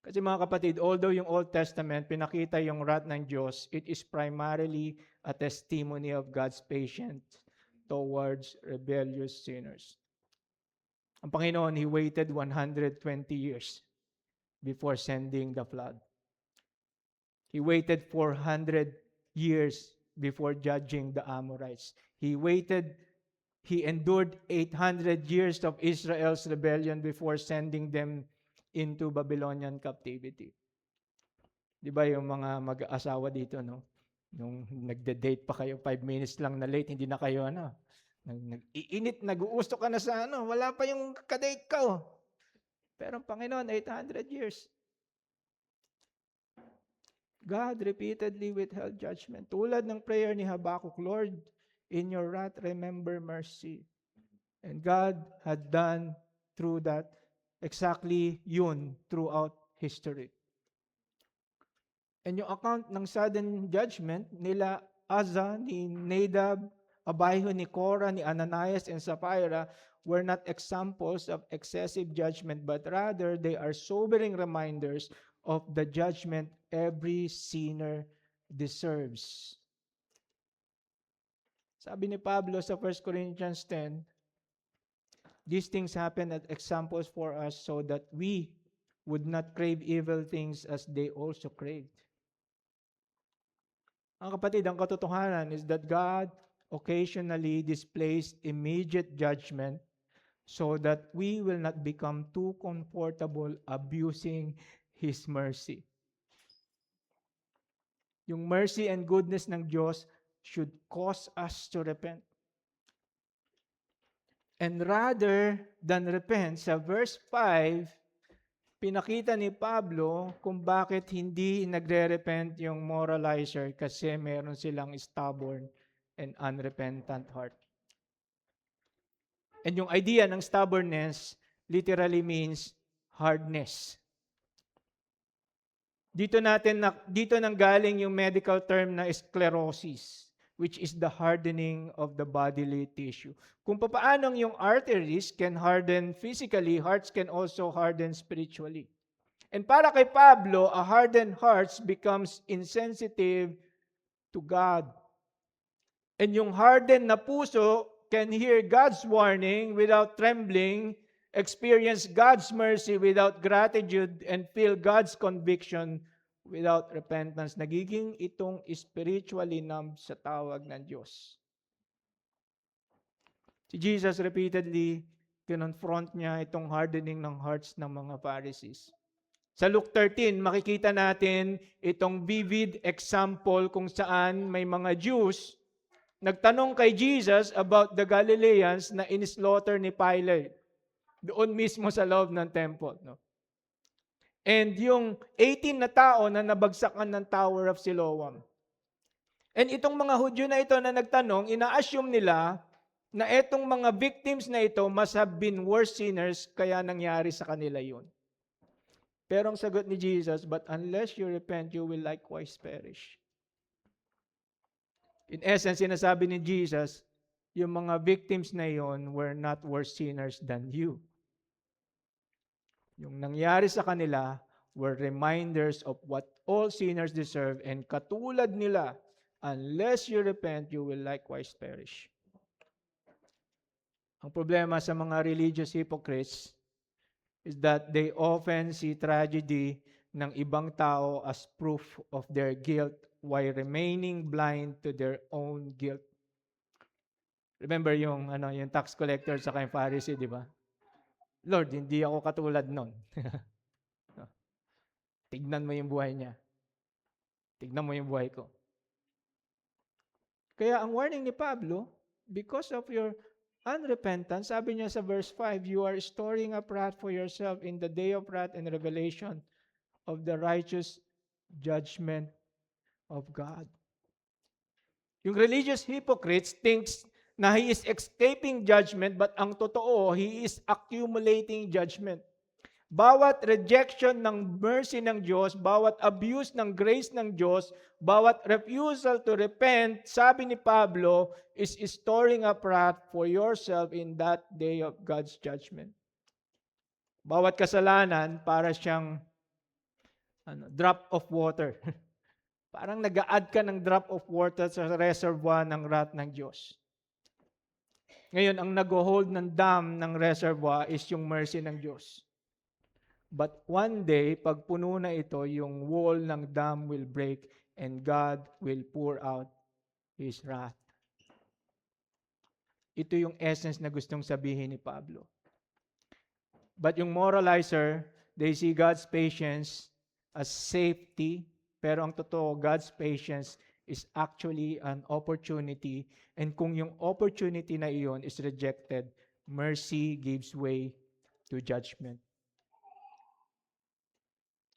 Kasi mga kapatid, although yung Old Testament, pinakita yung wrath ng Diyos, it is primarily a testimony of God's patience towards rebellious sinners. Ang Panginoon, He waited 120 years before sending the flood. He waited 400 years before judging the Amorites. He endured 800 years of Israel's rebellion before sending them into Babylonian captivity. Di ba yung mga mag-asawa dito, no? Nung nagde-date pa kayo, 5 minutes lang na late, hindi na kayo, nag-iinit, nag-uusto ka na sa wala pa yung kadate ka, oh. Pero ang Panginoon, 800 years. God repeatedly withheld judgment. Tulad ng prayer ni Habakkuk, "Lord, in your wrath, remember mercy." And God had done through that exactly yun throughout history. And yung account ng sudden judgment nila Uzzah, ni Nadab, Abihu, ni Korah, ni Ananias, and Sapphira were not examples of excessive judgment, but rather they are sobering reminders of the judgment every sinner deserves. Sabi ni Pablo sa 1 Corinthians 10, "These things happen as examples for us so that we would not crave evil things as they also craved." Ang kapatid, ang katotohanan is that God occasionally displays immediate judgment so that we will not become too comfortable abusing His mercy. Yung mercy and goodness ng Diyos should cause us to repent. And rather than repent, sa verse 5, pinakita ni Pablo kung bakit hindi nagre-repent yung moralizer kasi meron silang stubborn and unrepentant heart. And yung idea ng stubbornness literally means hardness. Dito nang galing yung medical term na sclerosis, which is the hardening of the bodily tissue. Kung paano yung arteries can harden physically, hearts can also harden spiritually. And para kay Pablo, a hardened heart becomes insensitive to God. And yung hardened na puso can hear God's warning without trembling, experience God's mercy without gratitude, and feel God's conviction without repentance. Nagiging itong spiritually numb sa tawag ng Diyos. Si Jesus repeatedly kinonfront niya itong hardening ng hearts ng mga Pharisees. Sa Luke 13, makikita natin itong vivid example kung saan may mga Jews nagtanong kay Jesus about the Galileans na in-slaughter ni Pilate doon mismo sa loob ng temple. No? And yung 18 na tao na nabagsakan ng Tower of Siloam. And itong mga Hudyo na ito na nagtanong, ina-assume nila na itong mga victims na ito must have been worse sinners kaya nangyari sa kanila yun. Pero ang sagot ni Jesus, but unless you repent, you will likewise perish. In essence, sinasabi ni Jesus, yung mga victims na yon were not worse sinners than you. Yung nangyari sa kanila were reminders of what all sinners deserve, and katulad nila, unless you repent, you will likewise perish. Ang problema sa mga religious hypocrites is that they often see tragedy ng ibang tao as proof of their guilt while remaining blind to their own guilt. Remember yung tax collector sa kay Pharisee, di ba? Lord, hindi ako katulad nun. Tignan mo yung buhay niya. Tignan mo yung buhay ko. Kaya ang warning ni Pablo, because of your unrepentance, sabi niya sa verse 5, you are storing up wrath for yourself in the day of wrath and revelation of the righteous judgment of God. Yung religious hypocrites thinks na he is escaping judgment, but ang totoo, he is accumulating judgment. Bawat rejection ng mercy ng Diyos, bawat abuse ng grace ng Diyos, bawat refusal to repent, sabi ni Pablo, is storing up wrath for yourself in that day of God's judgment. Bawat kasalanan, para siyang drop of water. Parang nag-a-add ka ng drop of water sa reservoir ng wrath ng Diyos. Ngayon, ang nag-hold ng dam ng reservoir is yung mercy ng Diyos. But one day, pag puno na ito, yung wall ng dam will break and God will pour out His wrath. Ito yung essence na gustong sabihin ni Pablo. But yung moralizer, they see God's patience as safety, pero ang totoo, God's patience is actually an opportunity. And kung yung opportunity na iyon is rejected, mercy gives way to judgment.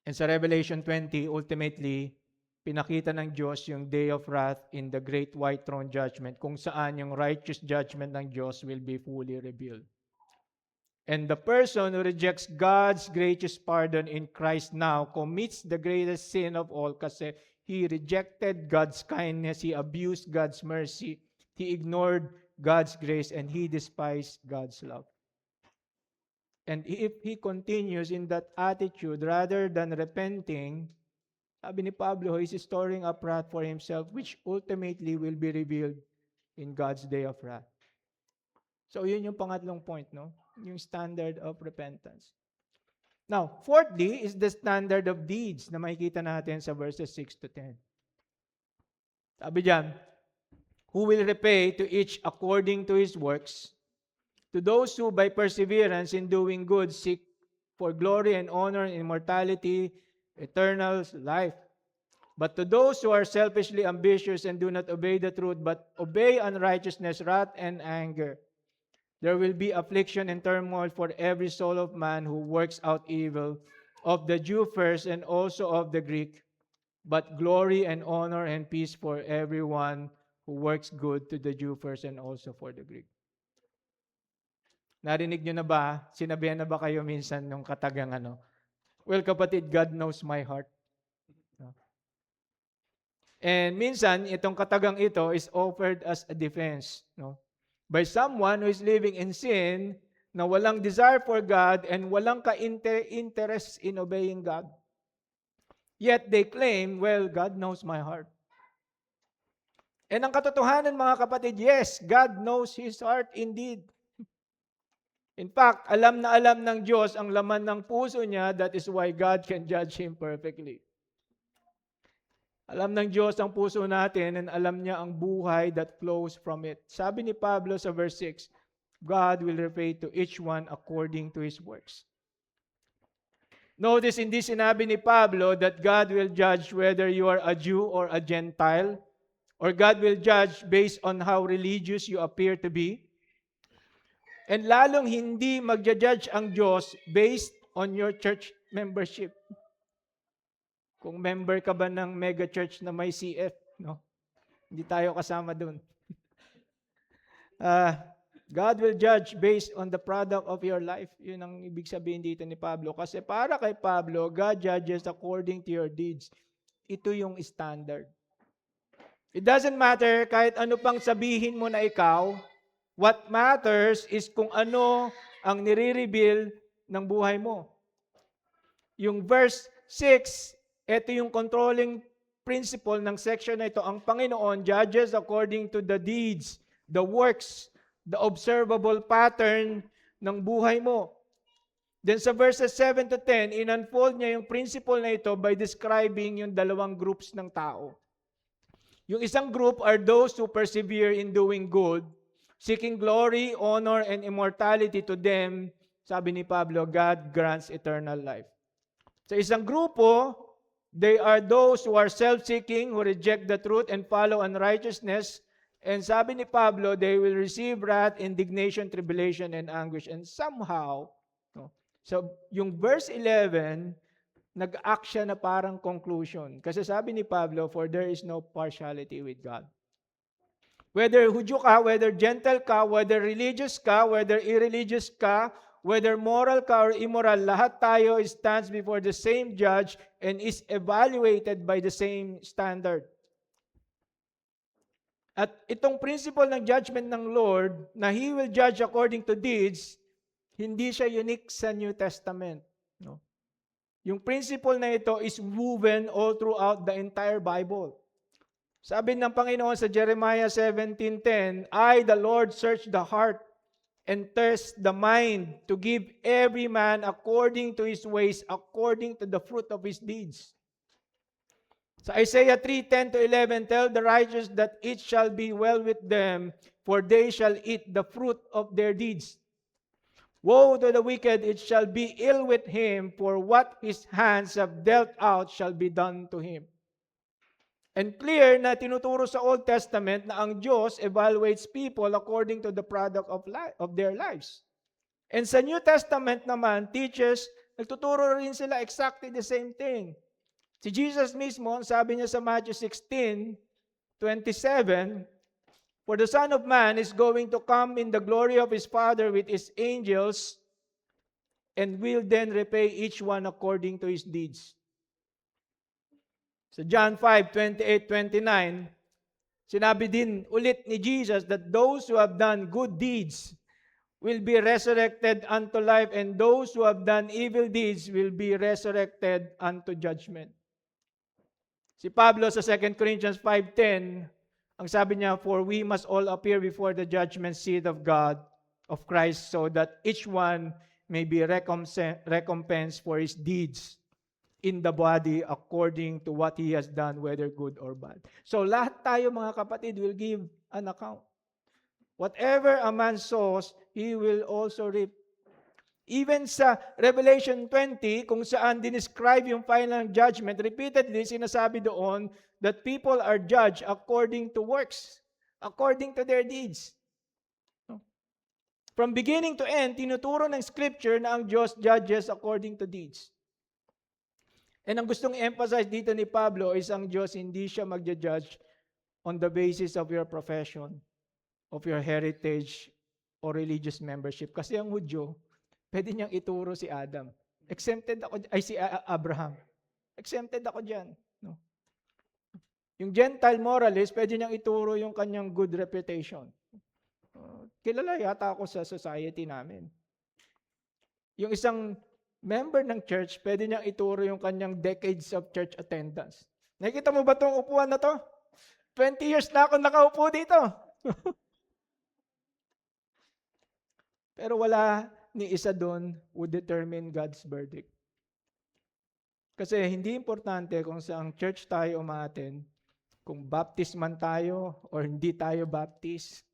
And sa Revelation 20, ultimately, pinakita ng Diyos yung day of wrath in the great white throne judgment, kung saan yung righteous judgment ng Diyos will be fully revealed. And the person who rejects God's gracious pardon in Christ now commits the greatest sin of all kasi he rejected God's kindness, he abused God's mercy, he ignored God's grace, and he despised God's love. And if he continues in that attitude rather than repenting, sabi ni Pablo, he's storing up wrath for himself, which ultimately will be revealed in God's day of wrath. So yun yung pangatlong point, no? Yung standard of repentance. Now, fourthly is the standard of deeds na makikita natin sa verses 6 to 10. Sabi diyan, who will repay to each according to his works, to those who by perseverance in doing good seek for glory and honor and immortality, eternal life. But to those who are selfishly ambitious and do not obey the truth, but obey unrighteousness, wrath, and anger, there will be affliction and turmoil for every soul of man who works out evil, of the Jew first and also of the Greek, but glory and honor and peace for everyone who works good to the Jew first and also for the Greek. Narinig nyo na ba? Sinabihan na ba kayo minsan nung katagang ano? Well, kapatid, God knows my heart. No? And minsan, itong katagang ito is offered as a defense. No? By someone who is living in sin, na walang desire for God and walang ka-interest in obeying God. Yet they claim, well, God knows my heart. And ang katotohanan, mga kapatid, yes, God knows His heart indeed. In fact, alam na alam ng Diyos ang laman ng puso niya. That is why God can judge him perfectly. Alam ng Diyos ang puso natin and alam niya ang buhay that flows from it. Sabi ni Pablo sa verse 6, God will repay to each one according to his works. Notice, hindi sinabi ni Pablo that God will judge whether you are a Jew or a Gentile, or God will judge based on how religious you appear to be. And lalong hindi magja-judge ang Diyos based on your church membership. Kung member ka ba ng mega church na may CF, no? Hindi tayo kasama dun. God will judge based on the product of your life. Yun ang ibig sabihin dito ni Pablo. Kasi para kay Pablo, God judges according to your deeds. Ito yung standard. It doesn't matter kahit ano pang sabihin mo na ikaw. What matters is kung ano ang nire-reveal ng buhay mo. Yung verse 6, ito yung controlling principle ng section na ito. Ang Panginoon judges according to the deeds, the works, the observable pattern ng buhay mo. Then sa verses 7 to 10, in-unfold niya yung principle na ito by describing yung dalawang groups ng tao. Yung isang group are those who persevere in doing good, seeking glory, honor, and immortality to them. Sabi ni Pablo, God grants eternal life. Sa isang grupo, they are those who are self-seeking, who reject the truth and follow unrighteousness. And sabi ni Pablo, they will receive wrath, indignation, tribulation, and anguish. And somehow, no, so yung verse 11, nag-act siya na parang conclusion. Kasi sabi ni Pablo, for there is no partiality with God. Whether Hudyo ka, whether gentle ka, whether religious ka, whether irreligious ka, whether moral ka or immoral, lahat tayo stands before the same judge and is evaluated by the same standard. At itong principle ng judgment ng Lord, na He will judge according to deeds, hindi siya unique sa New Testament. No? Yung principle na ito is woven all throughout the entire Bible. Sabi ng Panginoon sa Jeremiah 17:10, I, the Lord, search the heart and test the mind to give every man according to his ways, according to the fruit of his deeds. Sa Isaiah 3:10 to 11, tell the righteous that it shall be well with them, for they shall eat the fruit of their deeds. Woe to the wicked, it shall be ill with him, for what his hands have dealt out shall be done to him. And clear na tinuturo sa Old Testament na ang Diyos evaluates people according to the product of their lives. And sa New Testament naman, teaches, nagtuturo rin sila exactly the same thing. Si Jesus mismo, sabi niya sa Matthew 16:27, for the Son of Man is going to come in the glory of His Father with His angels and will then repay each one according to his deeds. Sa John 5:28-29, sinabi din ulit ni Jesus that those who have done good deeds will be resurrected unto life, and those who have done evil deeds will be resurrected unto judgment. Si Pablo sa 2 Corinthians 5:10, ang sabi niya, for we must all appear before the judgment seat of God, of Christ, so that each one may be recompensed for his deeds in the body according to what he has done, whether good or bad. So lahat tayo mga kapatid will give an account. Whatever a man sows, he will also reap. Even sa Revelation 20, kung saan dinescribe yung final judgment, repeatedly sinasabi doon that people are judged according to works, according to their deeds. From beginning to end, tinuturo ng Scripture na ang Diyos judges according to deeds. And ang gustong emphasize dito ni Pablo is ang Diyos hindi siya magja-judge on the basis of your profession, of your heritage, or religious membership. Kasi ang Hudyo, pwede niyang ituro si Adam. Exempted ako, ay si Abraham. Exempted ako dyan. No? Yung Gentile moralist, pwede niyang ituro yung kanyang good reputation. Kilala yata ako sa society namin. Yung isang member ng church, pwede niyang ituro yung kanyang decades of church attendance. Nakikita mo ba itong upuan na to? 20 years na ako nakaupo dito. Pero wala ni isa doon would determine God's verdict. Kasi hindi importante kung saang church tayo umaattend, kung Baptist man tayo or hindi tayo Baptist.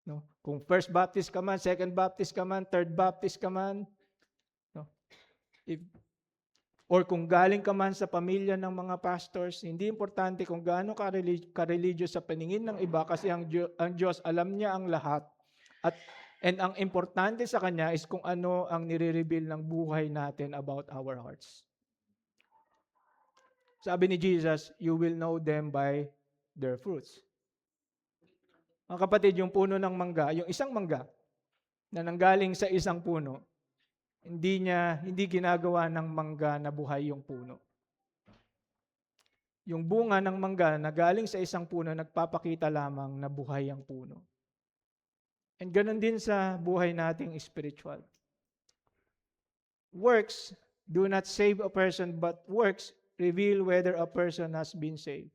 No? Kung First Baptist ka man, Second Baptist ka man, Third Baptist ka man. No? Or kung galing ka man sa pamilya ng mga pastors, hindi importante kung gaano ka-religious sa paningin ng iba kasi ang Diyos alam niya ang lahat. And ang importante sa Kanya is kung ano ang nire-reveal ng buhay natin about our hearts. Sabi ni Jesus, you will know them by their fruits. Mga kapatid, yung puno ng mangga, yung isang mangga na nanggaling sa isang puno, hindi ginagawa ng mangga na buhay yung puno. Yung bunga ng mangga na galing sa isang puno, nagpapakita lamang na buhay ang puno. And ganun din sa buhay nating spiritual. Works do not save a person, but works reveal whether a person has been saved.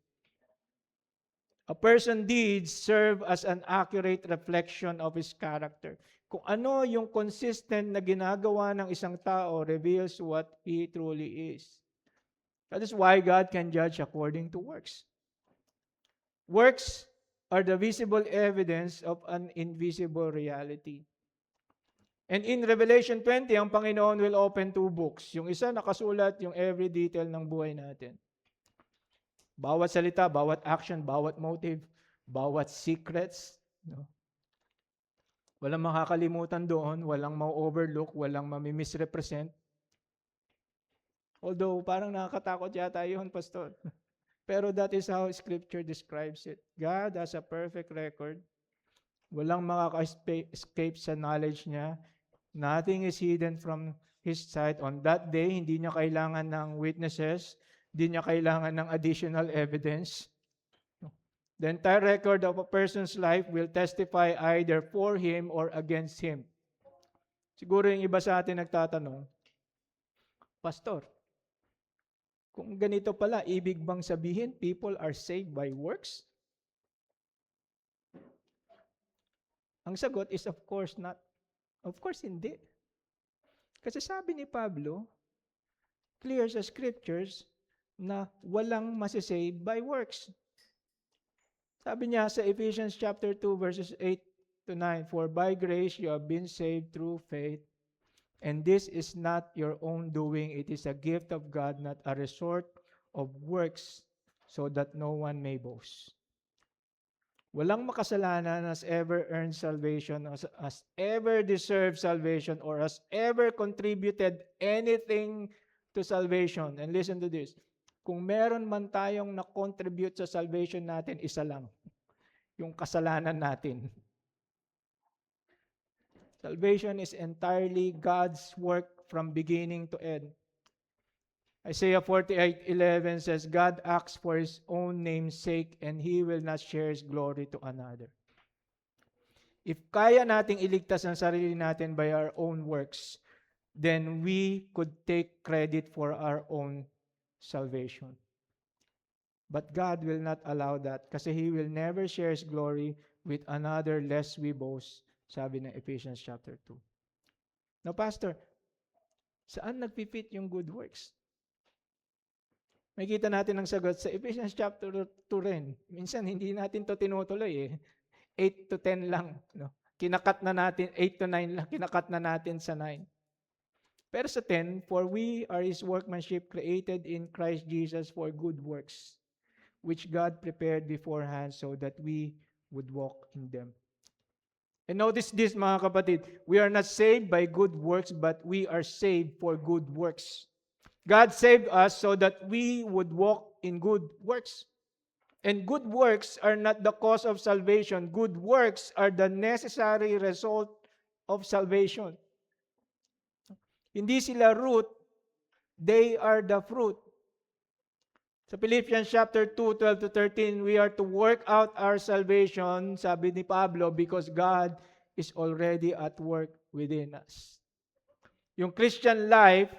A person's deeds serve as an accurate reflection of his character. Kung ano yung consistent na ginagawa ng isang tao reveals what he truly is. That is why God can judge according to works. Works are the visible evidence of an invisible reality. And in Revelation 20, ang Panginoon will open 2 books. Yung isa nakasulat yung every detail ng buhay natin. Bawat salita, bawat action, bawat motive, bawat secrets. No? Walang makakalimutan doon, walang ma-overlook, walang mami-misrepresent. Although parang nakakatakot yata yun, Pastor. Pero that is how Scripture describes it. God has a perfect record. Walang makaka-escape sa knowledge niya. Nothing is hidden from His sight. On that day, hindi niya kailangan ng witnesses. Hindi niya kailangan ng additional evidence. The entire record of a person's life will testify either for him or against him. Siguro yung iba sa atin nagtatanong, Pastor, kung ganito pala, ibig bang sabihin people are saved by works? Ang sagot is of course not. Of course hindi. Kasi sabi ni Pablo, clear sa scriptures, na walang masisave by works. Sabi niya sa Ephesians chapter 2 verses 8 to 9, for by grace you have been saved through faith, and this is not your own doing, it is a gift of God, not a result of works, so that no one may boast. Walang makasalanan has ever earned salvation, has ever deserved salvation, or has ever contributed anything to salvation. And listen to this. Kung meron man tayong na-contribute sa salvation natin, isa lang. Yung kasalanan natin. Salvation is entirely God's work from beginning to end. Isaiah 48:11 says, God acts for His own name's sake and He will not share His glory to another. If kaya nating iligtas ang sarili natin by our own works, then we could take credit for our own salvation. But God will not allow that kasi He will never share His glory with another lest we boast, sabi ng Ephesians chapter 2. Now, Pastor, saan nagpipit yung good works? Makikita natin ang sagot sa Ephesians chapter 2 rin. Minsan, hindi natin to tinutuloy 8 to 10 lang. No? Kinakat na natin, 8 to 9 lang, kinakat na natin sa 9. Pero sa 10, for we are His workmanship created in Christ Jesus for good works, which God prepared beforehand so that we would walk in them. And notice this, mga kapatid, we are not saved by good works, but we are saved for good works. God saved us so that we would walk in good works. And good works are not the cause of salvation. Good works are the necessary result of salvation. Hindi sila root, they are the fruit. Sa Philippians chapter 2, 12 to 13, we are to work out our salvation, sabi ni Pablo, because God is already at work within us. Yung Christian life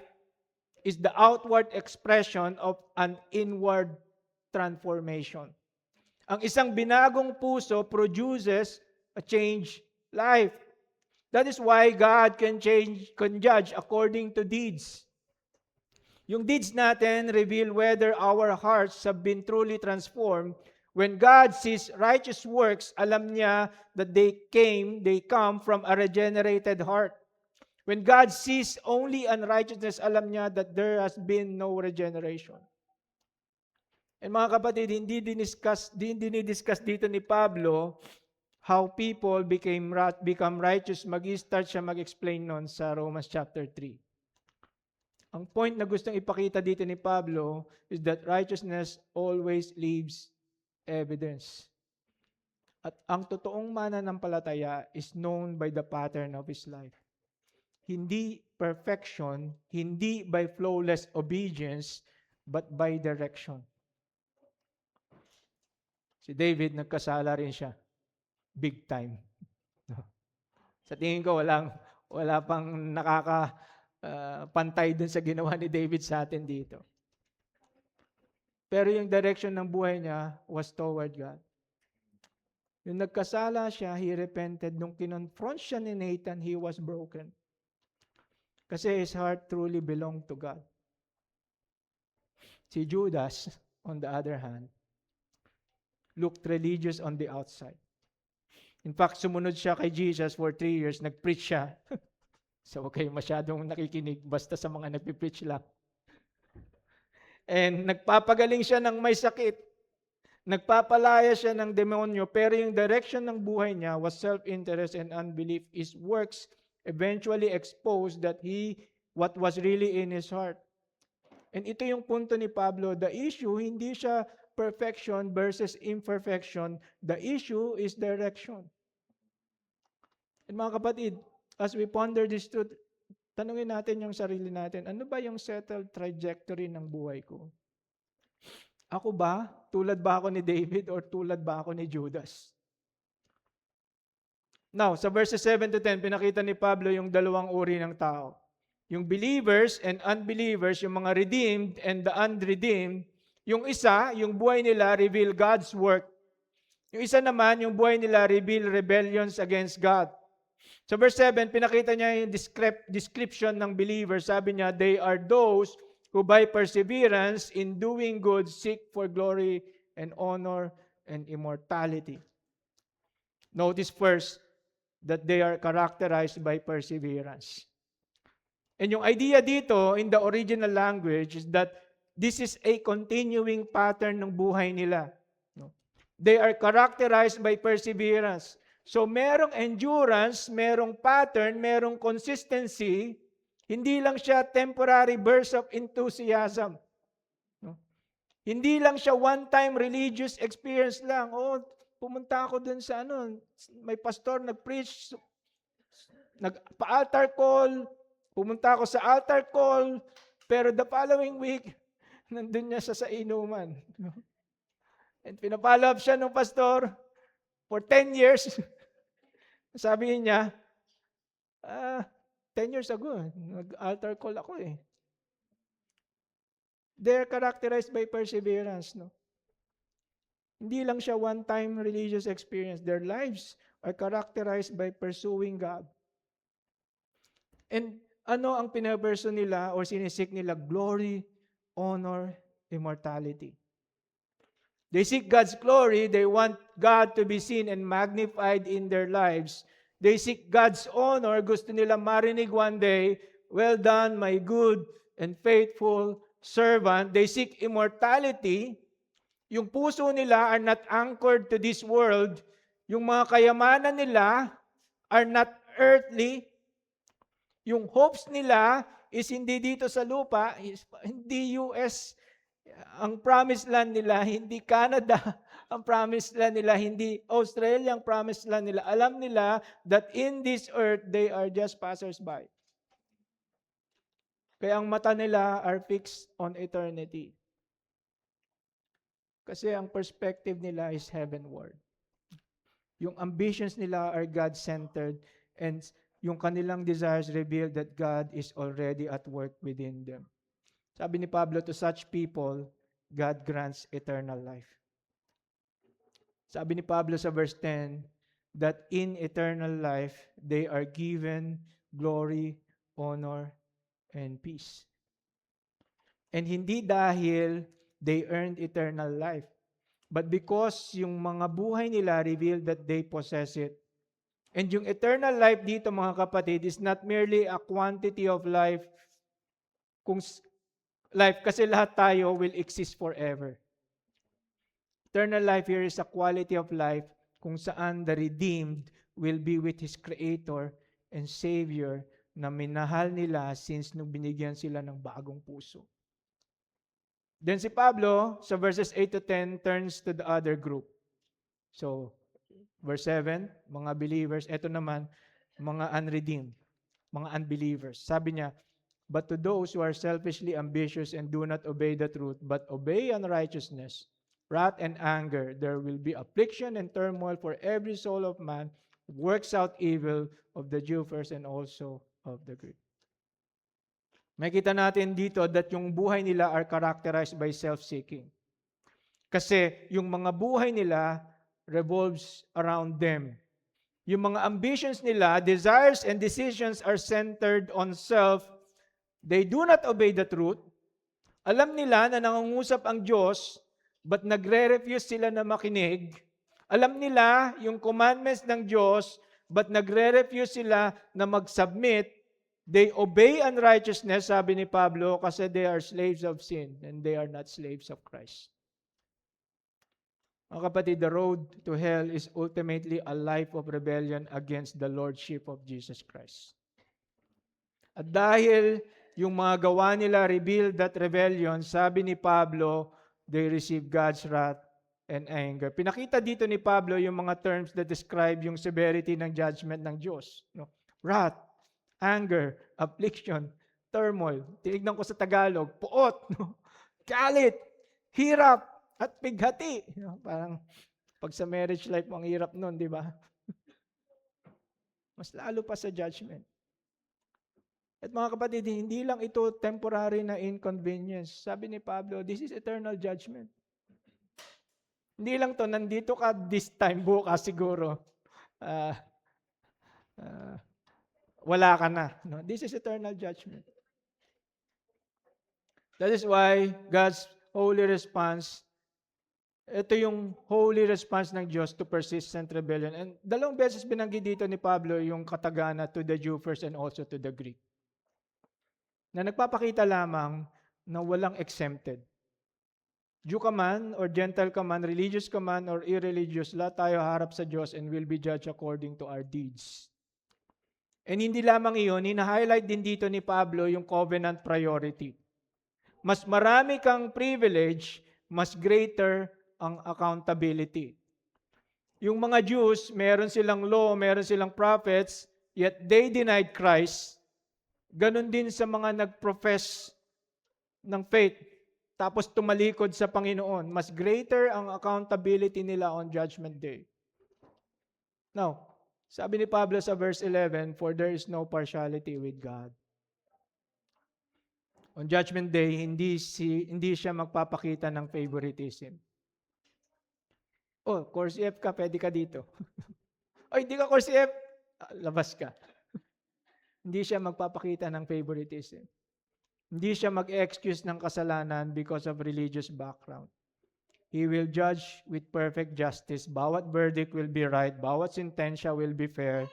is the outward expression of an inward transformation. Ang isang binagong puso produces a changed life. That is why God can judge according to deeds. Yung deeds natin reveal whether our hearts have been truly transformed. When God sees righteous works, alam niya that they come from a regenerated heart. When God sees only unrighteousness, alam niya that there has been no regeneration. And mga kapatid, hindi dinidiscuss dito ni Pablo how people become righteous. Mag-start siya mag-explain nun sa Romans chapter 3. Ang point na gustong ipakita dito ni Pablo is that righteousness always leaves evidence. At ang totoong mananampalataya is known by the pattern of his life. Hindi perfection, hindi by flawless obedience, but by direction. Si David, nagkasala rin siya. Big time. Sa tingin ko, wala pang pantay dun sa ginawa ni David sa atin dito. Pero yung direction ng buhay niya was toward God. Yung nagkasala siya, he repented. Nung kinonfront siya ni Nathan, he was broken. Kasi his heart truly belonged to God. Si Judas, on the other hand, looked religious on the outside. In fact, sumunod siya kay Jesus for 3 years, nag-preach siya. So, okay, masyadong nakikinig, basta sa mga nagpipreach lang. And nagpapagaling siya ng may sakit. Nagpapalaya siya ng demonyo, pero yung direction ng buhay niya was self-interest and unbelief. His works eventually exposed what was really in his heart. And ito yung punto ni Pablo. The issue, hindi siya perfection versus imperfection. The issue is direction. And mga kapatid, as we ponder this truth, tanungin natin yung sarili natin, ano ba yung settled trajectory ng buhay ko? Ako ba? Tulad ba ako ni David or tulad ba ako ni Judas? Now, sa verses 7 to 10, pinakita ni Pablo yung dalawang uri ng tao. Yung believers and unbelievers, yung mga redeemed and the unredeemed. Yung isa, yung buhay nila reveal God's work. Yung isa naman, yung buhay nila reveal rebellions against God. Sa verse 7, pinakita niya yung description ng believers. Sabi niya, they are those who by perseverance in doing good seek for glory and honor and immortality. Notice first that they are characterized by perseverance. And yung idea dito in the original language is that this is a continuing pattern ng buhay nila. They are characterized by perseverance. So merong endurance, merong pattern, merong consistency. Hindi lang siya temporary burst of enthusiasm. Hindi lang siya one-time religious experience lang. Oh, pumunta ako dun sa may pastor nag-preach, nagpa-altar call, pumunta ako sa altar call, pero the following week, nandun niya sa inuman. And pinapollow up siya ng pastor for 10 years. Sabi niya, 10 years ago, nag-altar call ako eh. They're characterized by perseverance. No? Hindi lang siya one-time religious experience. Their lives are characterized by pursuing God. And ano ang pinaperso nila or sinisik nila? Glory, honor, immortality. They seek God's glory. They want God to be seen and magnified in their lives. They seek God's honor. Gusto nila marinig one day, well done, my good and faithful servant. They seek immortality. Yung puso nila are not anchored to this world. Yung mga kayamanan nila are not earthly. Yung hopes nila is hindi dito sa lupa, hindi US, ang promised land nila, hindi Canada, Ang promise land nila, hindi Australia ang promise land nila. Alam nila that in this earth, they are just passers-by. Kaya ang mata nila are fixed on eternity. Kasi ang perspective nila is heavenward. Yung ambitions nila are God-centered, and yung kanilang desires reveal that God is already at work within them. Sabi ni Pablo, to such people, God grants eternal life. Sabi ni Pablo sa verse 10, that in eternal life, they are given glory, honor, and peace. And hindi dahil they earned eternal life, but because yung mga buhay nila reveal that they possess it. And yung eternal life dito, mga kapatid, is not merely a quantity of life, kasi lahat tayo will exist forever. Eternal life here is a quality of life kung saan the redeemed will be with His Creator and Savior na minahal nila since nung binigyan sila ng bagong puso. Then si Pablo, sa verses 8 to 10, turns to the other group. So, verse 7, mga believers. Ito naman, mga unredeemed, mga unbelievers. Sabi niya, but to those who are selfishly ambitious and do not obey the truth, but obey unrighteousness, wrath and anger, there will be affliction and turmoil for every soul of man who works out evil, of the Jew first and also of the Greek. Makita natin dito that yung buhay nila are characterized by self-seeking. Kasi yung mga buhay nila revolves around them. Yung mga ambitions nila, desires and decisions are centered on self. They do not obey the truth. Alam nila na nangungusap ang Diyos, but nagre-refuse sila na makinig. Alam nila yung commandments ng Diyos, but nagre-refuse sila na mag-submit. They obey unrighteousness, sabi ni Pablo, kasi they are slaves of sin and they are not slaves of Christ. Mga kapatid, the road to hell is ultimately a life of rebellion against the Lordship of Jesus Christ. At dahil yung mga gawa nila reveal that rebellion, sabi ni Pablo, they receive God's wrath and anger. Pinakita dito ni Pablo yung mga terms that describe yung severity ng judgment ng Diyos. No? Wrath, anger, affliction, turmoil. Tinignan ko sa Tagalog, puot, no? Galit, hirap, at pighati. Parang pag sa marriage life mo, ang hirap nun, di ba? Mas lalo pa sa judgment. At mga kapatid, hindi lang ito temporary na inconvenience. Sabi ni Pablo, this is eternal judgment. Hindi lang to, nandito ka this time, bukas siguro. Wala ka na. No? This is eternal judgment. That is why God's holy response, ito yung holy response ng Diyos to persistent rebellion. And 2 beses binanggit dito ni Pablo yung katagana to the Jew first and also to the Greek. Na nagpapakita lamang na walang exempted. Jew ka man or Gentile ka man, religious ka man or irreligious, lahat tayo harap sa Diyos and will be judged according to our deeds. And hindi lamang iyon, hina-highlight din dito ni Pablo yung covenant priority. Mas marami kang privilege, mas greater ang accountability. Yung mga Jews, meron silang law, meron silang prophets, yet they denied Christ. Ganon din sa mga nag-profess ng faith, tapos tumalikod sa Panginoon. Mas greater ang accountability nila on Judgment Day. Now, sabi ni Pablo sa verse 11, for there is no partiality with God. On Judgment Day, hindi siya magpapakita ng favoritism. Oh, course F ka, pwede ka dito. O, hindi ka course F, labas ka. Hindi siya magpapakita ng favoritism. Hindi siya mag-excuse ng kasalanan because of religious background. He will judge with perfect justice. Bawat verdict will be right. Bawat sentensya will be fair.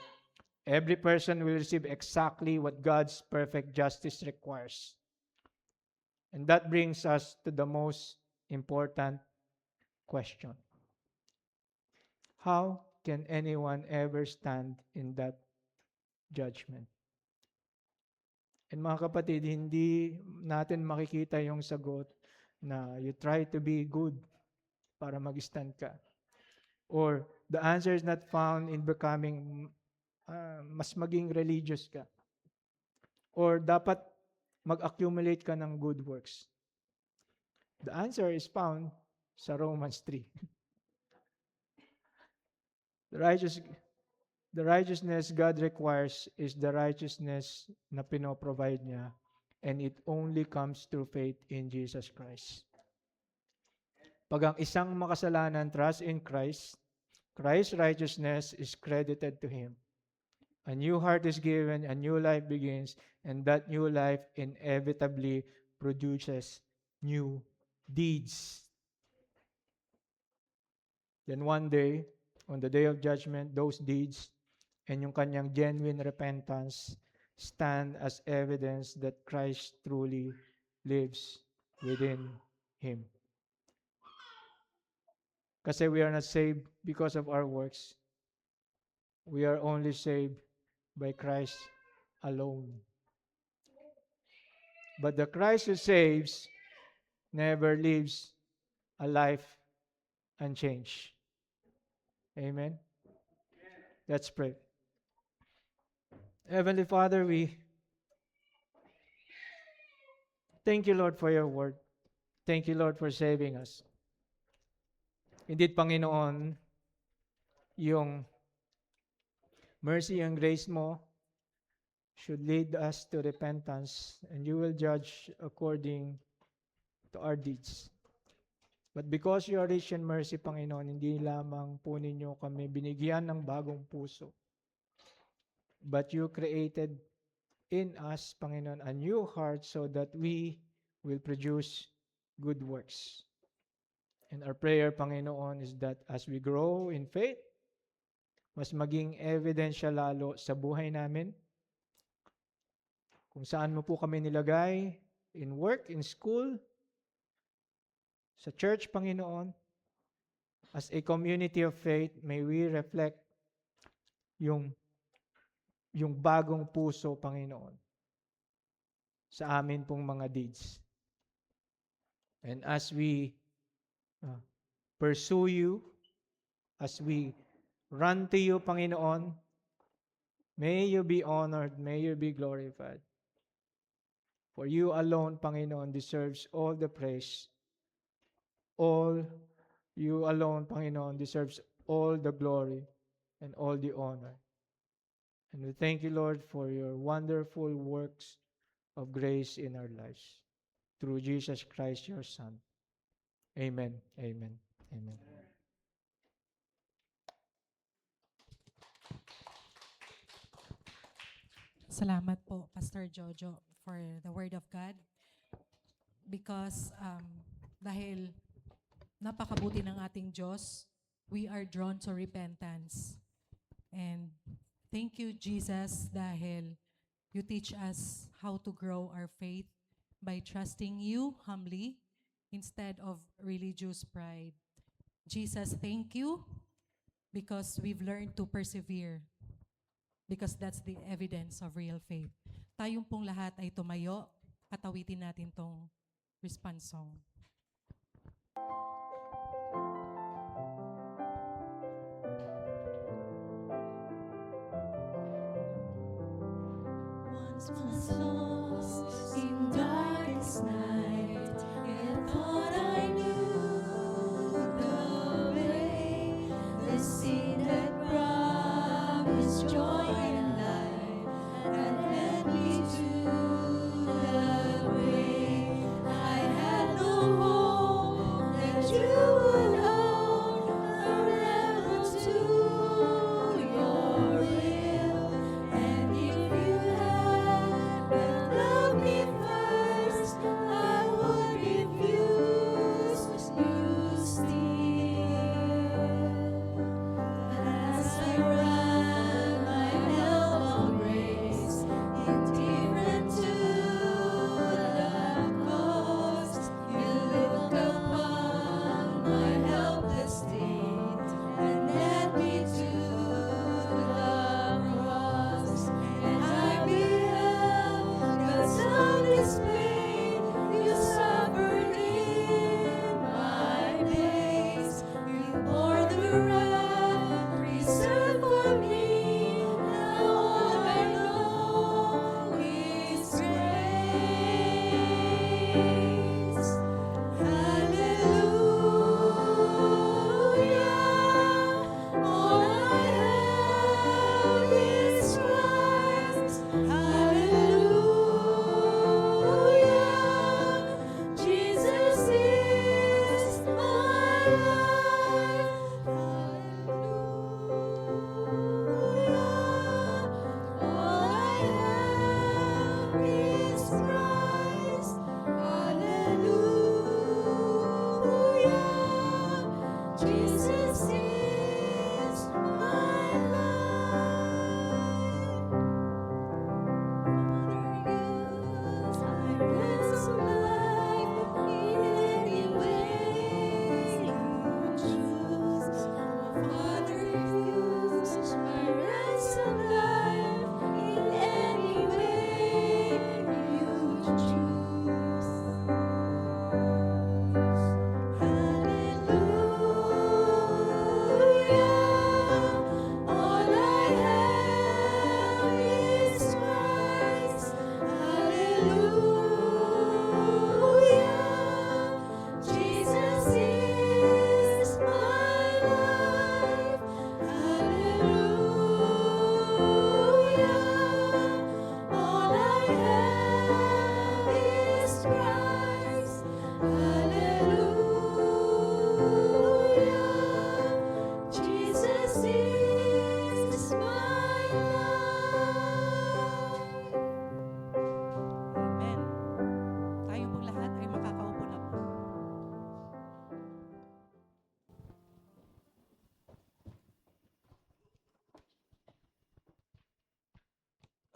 Every person will receive exactly what God's perfect justice requires. And that brings us to the most important question. How can anyone ever stand in that judgment? And mga kapatid, hindi natin makikita yung sagot na you try to be good. para mag-stand ka. Or the answer is not found in becoming mas maging religious ka. Or dapat mag-accumulate ka ng good works. The answer is found sa Romans 3. The righteousness God requires is the righteousness na pinoprovide niya, and it only comes through faith in Jesus Christ. Pag ang isang makasalanan trust in Christ, Christ's righteousness is credited to him. A new heart is given, a new life begins, and that new life inevitably produces new deeds. Then one day, on the day of judgment, those deeds and yung kanyang genuine repentance stand as evidence that Christ truly lives within him. Kasi we are not saved because of our works. We are only saved by Christ alone. But the Christ who saves never lives a life unchanged. Amen? Let's pray. Heavenly Father, we thank you, Lord, for your word. Thank you, Lord, for saving us. Indeed, Panginoon, yung mercy and grace mo should lead us to repentance, and you will judge according to our deeds. But because you are rich in mercy, Panginoon, hindi lamang po ninyo kami binigyan ng bagong puso, but you created in us, Panginoon, a new heart so that we will produce good works. And our prayer, Panginoon, is that as we grow in faith, mas maging evidence siya lalo sa buhay namin. Kung saan mo po kami nilagay, in work, in school, sa church, Panginoon, as a community of faith, may we reflect yung bagong puso, Panginoon, sa amin pong mga deeds. And as we pursue you, as we run to you, Panginoon, may you be honored, may you be glorified. For you alone, Panginoon, deserves all the praise. All you alone, Panginoon, deserves all the glory and all the honor. And we thank you, Lord, for your wonderful works of grace in our lives. Through Jesus Christ, your Son. Amen. Amen. Amen. Salamat po, Pastor Jojo, for the Word of God. Because dahil napakabuti ng ating Diyos, we are drawn to repentance. And thank you, Jesus, dahil you teach us how to grow our faith by trusting you humbly instead of religious pride. Jesus, thank you because we've learned to persevere, because that's the evidence of real faith. Tayong pong lahat ay tumayo at awitin natin tong response song. Once was lost in darkest night, yet thought I knew the way. The seed that promised joy and light had led me to the grave. I had no hope that you would hold forever to your will. And if you had but loved me first, I would refuse you still. But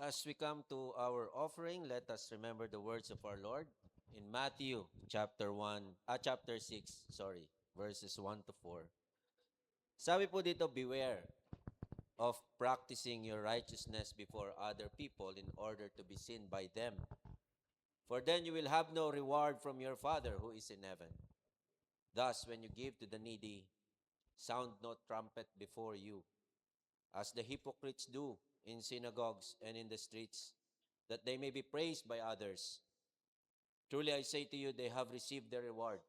As we come to our offering, let us remember the words of our Lord in Matthew chapter 6, verses 1 to 4. Sabi po dito, beware of practicing your righteousness before other people in order to be seen by them. For then you will have no reward from your Father who is in heaven. Thus, when you give to the needy, sound no trumpet before you, as the hypocrites do in synagogues and in the streets, that they may be praised by others. Truly I say to you, they have received their reward.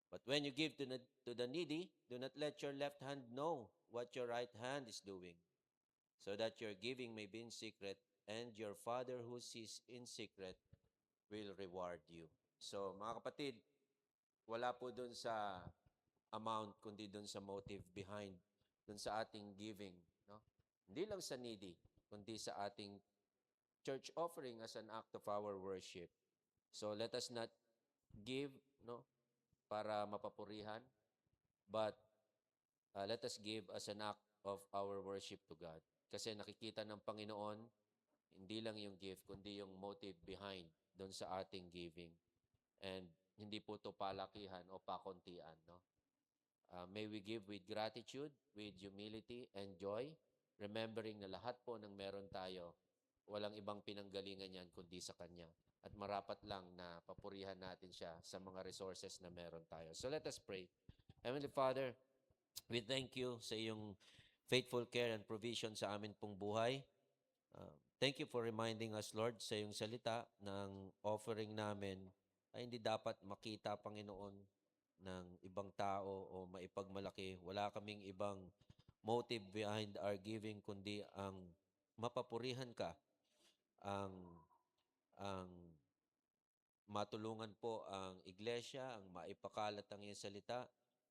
But when you give to the needy, do not let your left hand know what your right hand is doing, so that your giving may be in secret, and your Father who sees in secret will reward you. So, mga kapatid, wala po dun sa amount, kundi dun sa motive behind, dun sa ating giving. No? Hindi lang sa needy, kundi sa ating church offering as an act of our worship. So, let us not give, no, para mapapurihan, but let us give as an act of our worship to God. Kasi nakikita ng Panginoon, hindi lang yung gift, kundi yung motive behind doon sa ating giving. And hindi po ito palakihan o pakuntian. No? May we give with gratitude, with humility and joy, remembering na lahat po ng meron tayo, walang ibang pinanggalingan yan kundi sa Kanya. At marapat lang na papurihan natin siya sa mga resources na meron tayo. So let us pray. Heavenly Father, we thank you sa iyong faithful care and provision sa amin pong buhay. Thank you for reminding us, Lord, sa iyong salita ng offering namin ay hindi dapat makita, Panginoon, ng ibang tao o maipagmalaki. Wala kaming ibang motive behind our giving, kundi ang mapapurihan ka, ang matulungan po ang iglesia, ang maipakalat ang iyong salita.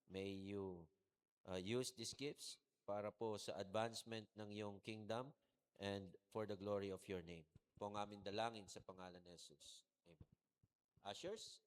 May you use these gifts para po sa advancement ng iyong kingdom and for the glory of your name. Po ang aming dalangin sa pangalan ni Jesus. Amen. Ushers?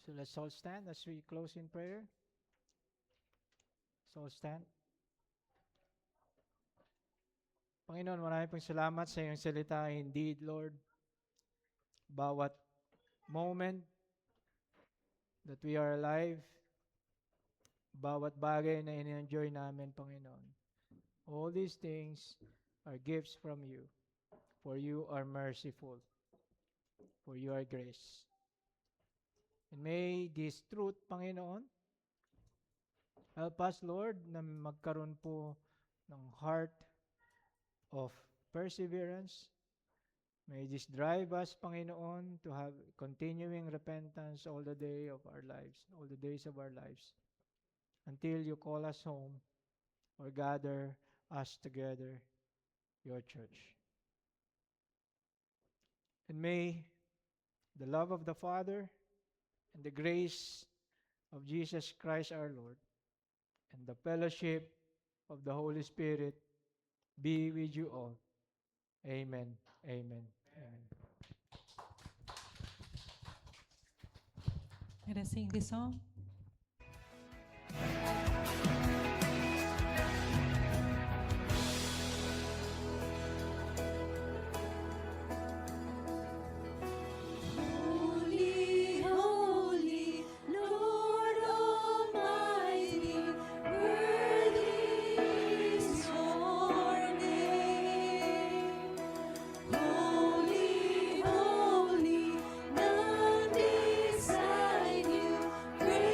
So let's all stand as we close in prayer. Let's all stand. Panginoon, marami pong salamat sa iyong salita. Indeed, Lord, bawat moment that we are alive, bawat bagay na in-enjoy namin, Panginoon, all these things are gifts from you. For you are merciful. For you are grace. And may this truth, Panginoon, help us, Lord, na magkaroon po ng heart of perseverance. May this drive us, Panginoon, to have continuing repentance all the day of our lives, all the days of our lives, until you call us home or gather us together, your church. And may the love of the Father and the grace of Jesus Christ our Lord and the fellowship of the Holy Spirit be with you all. Amen. Amen. Amen. Let us sing this song. Holy, holy, Lord Almighty, worthy is your name. Holy, holy, none beside you, great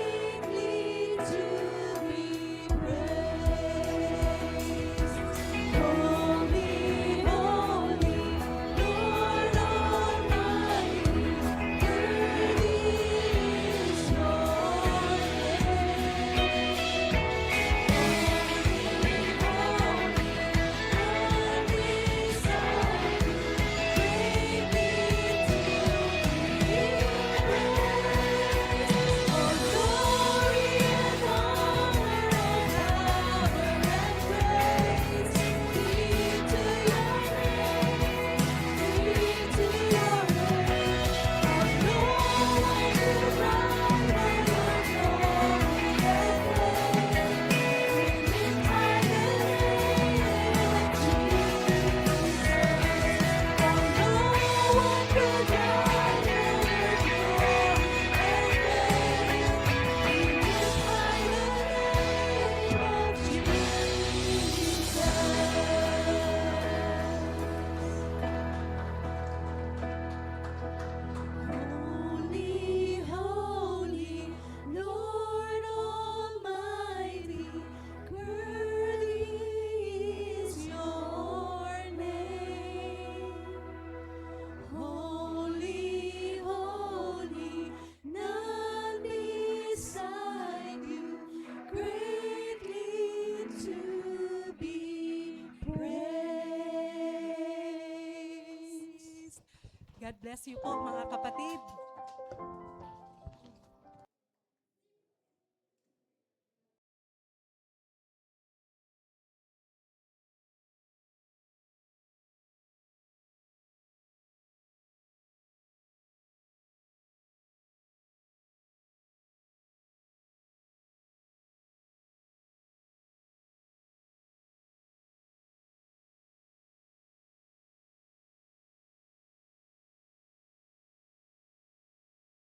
bless you po mga kapatid.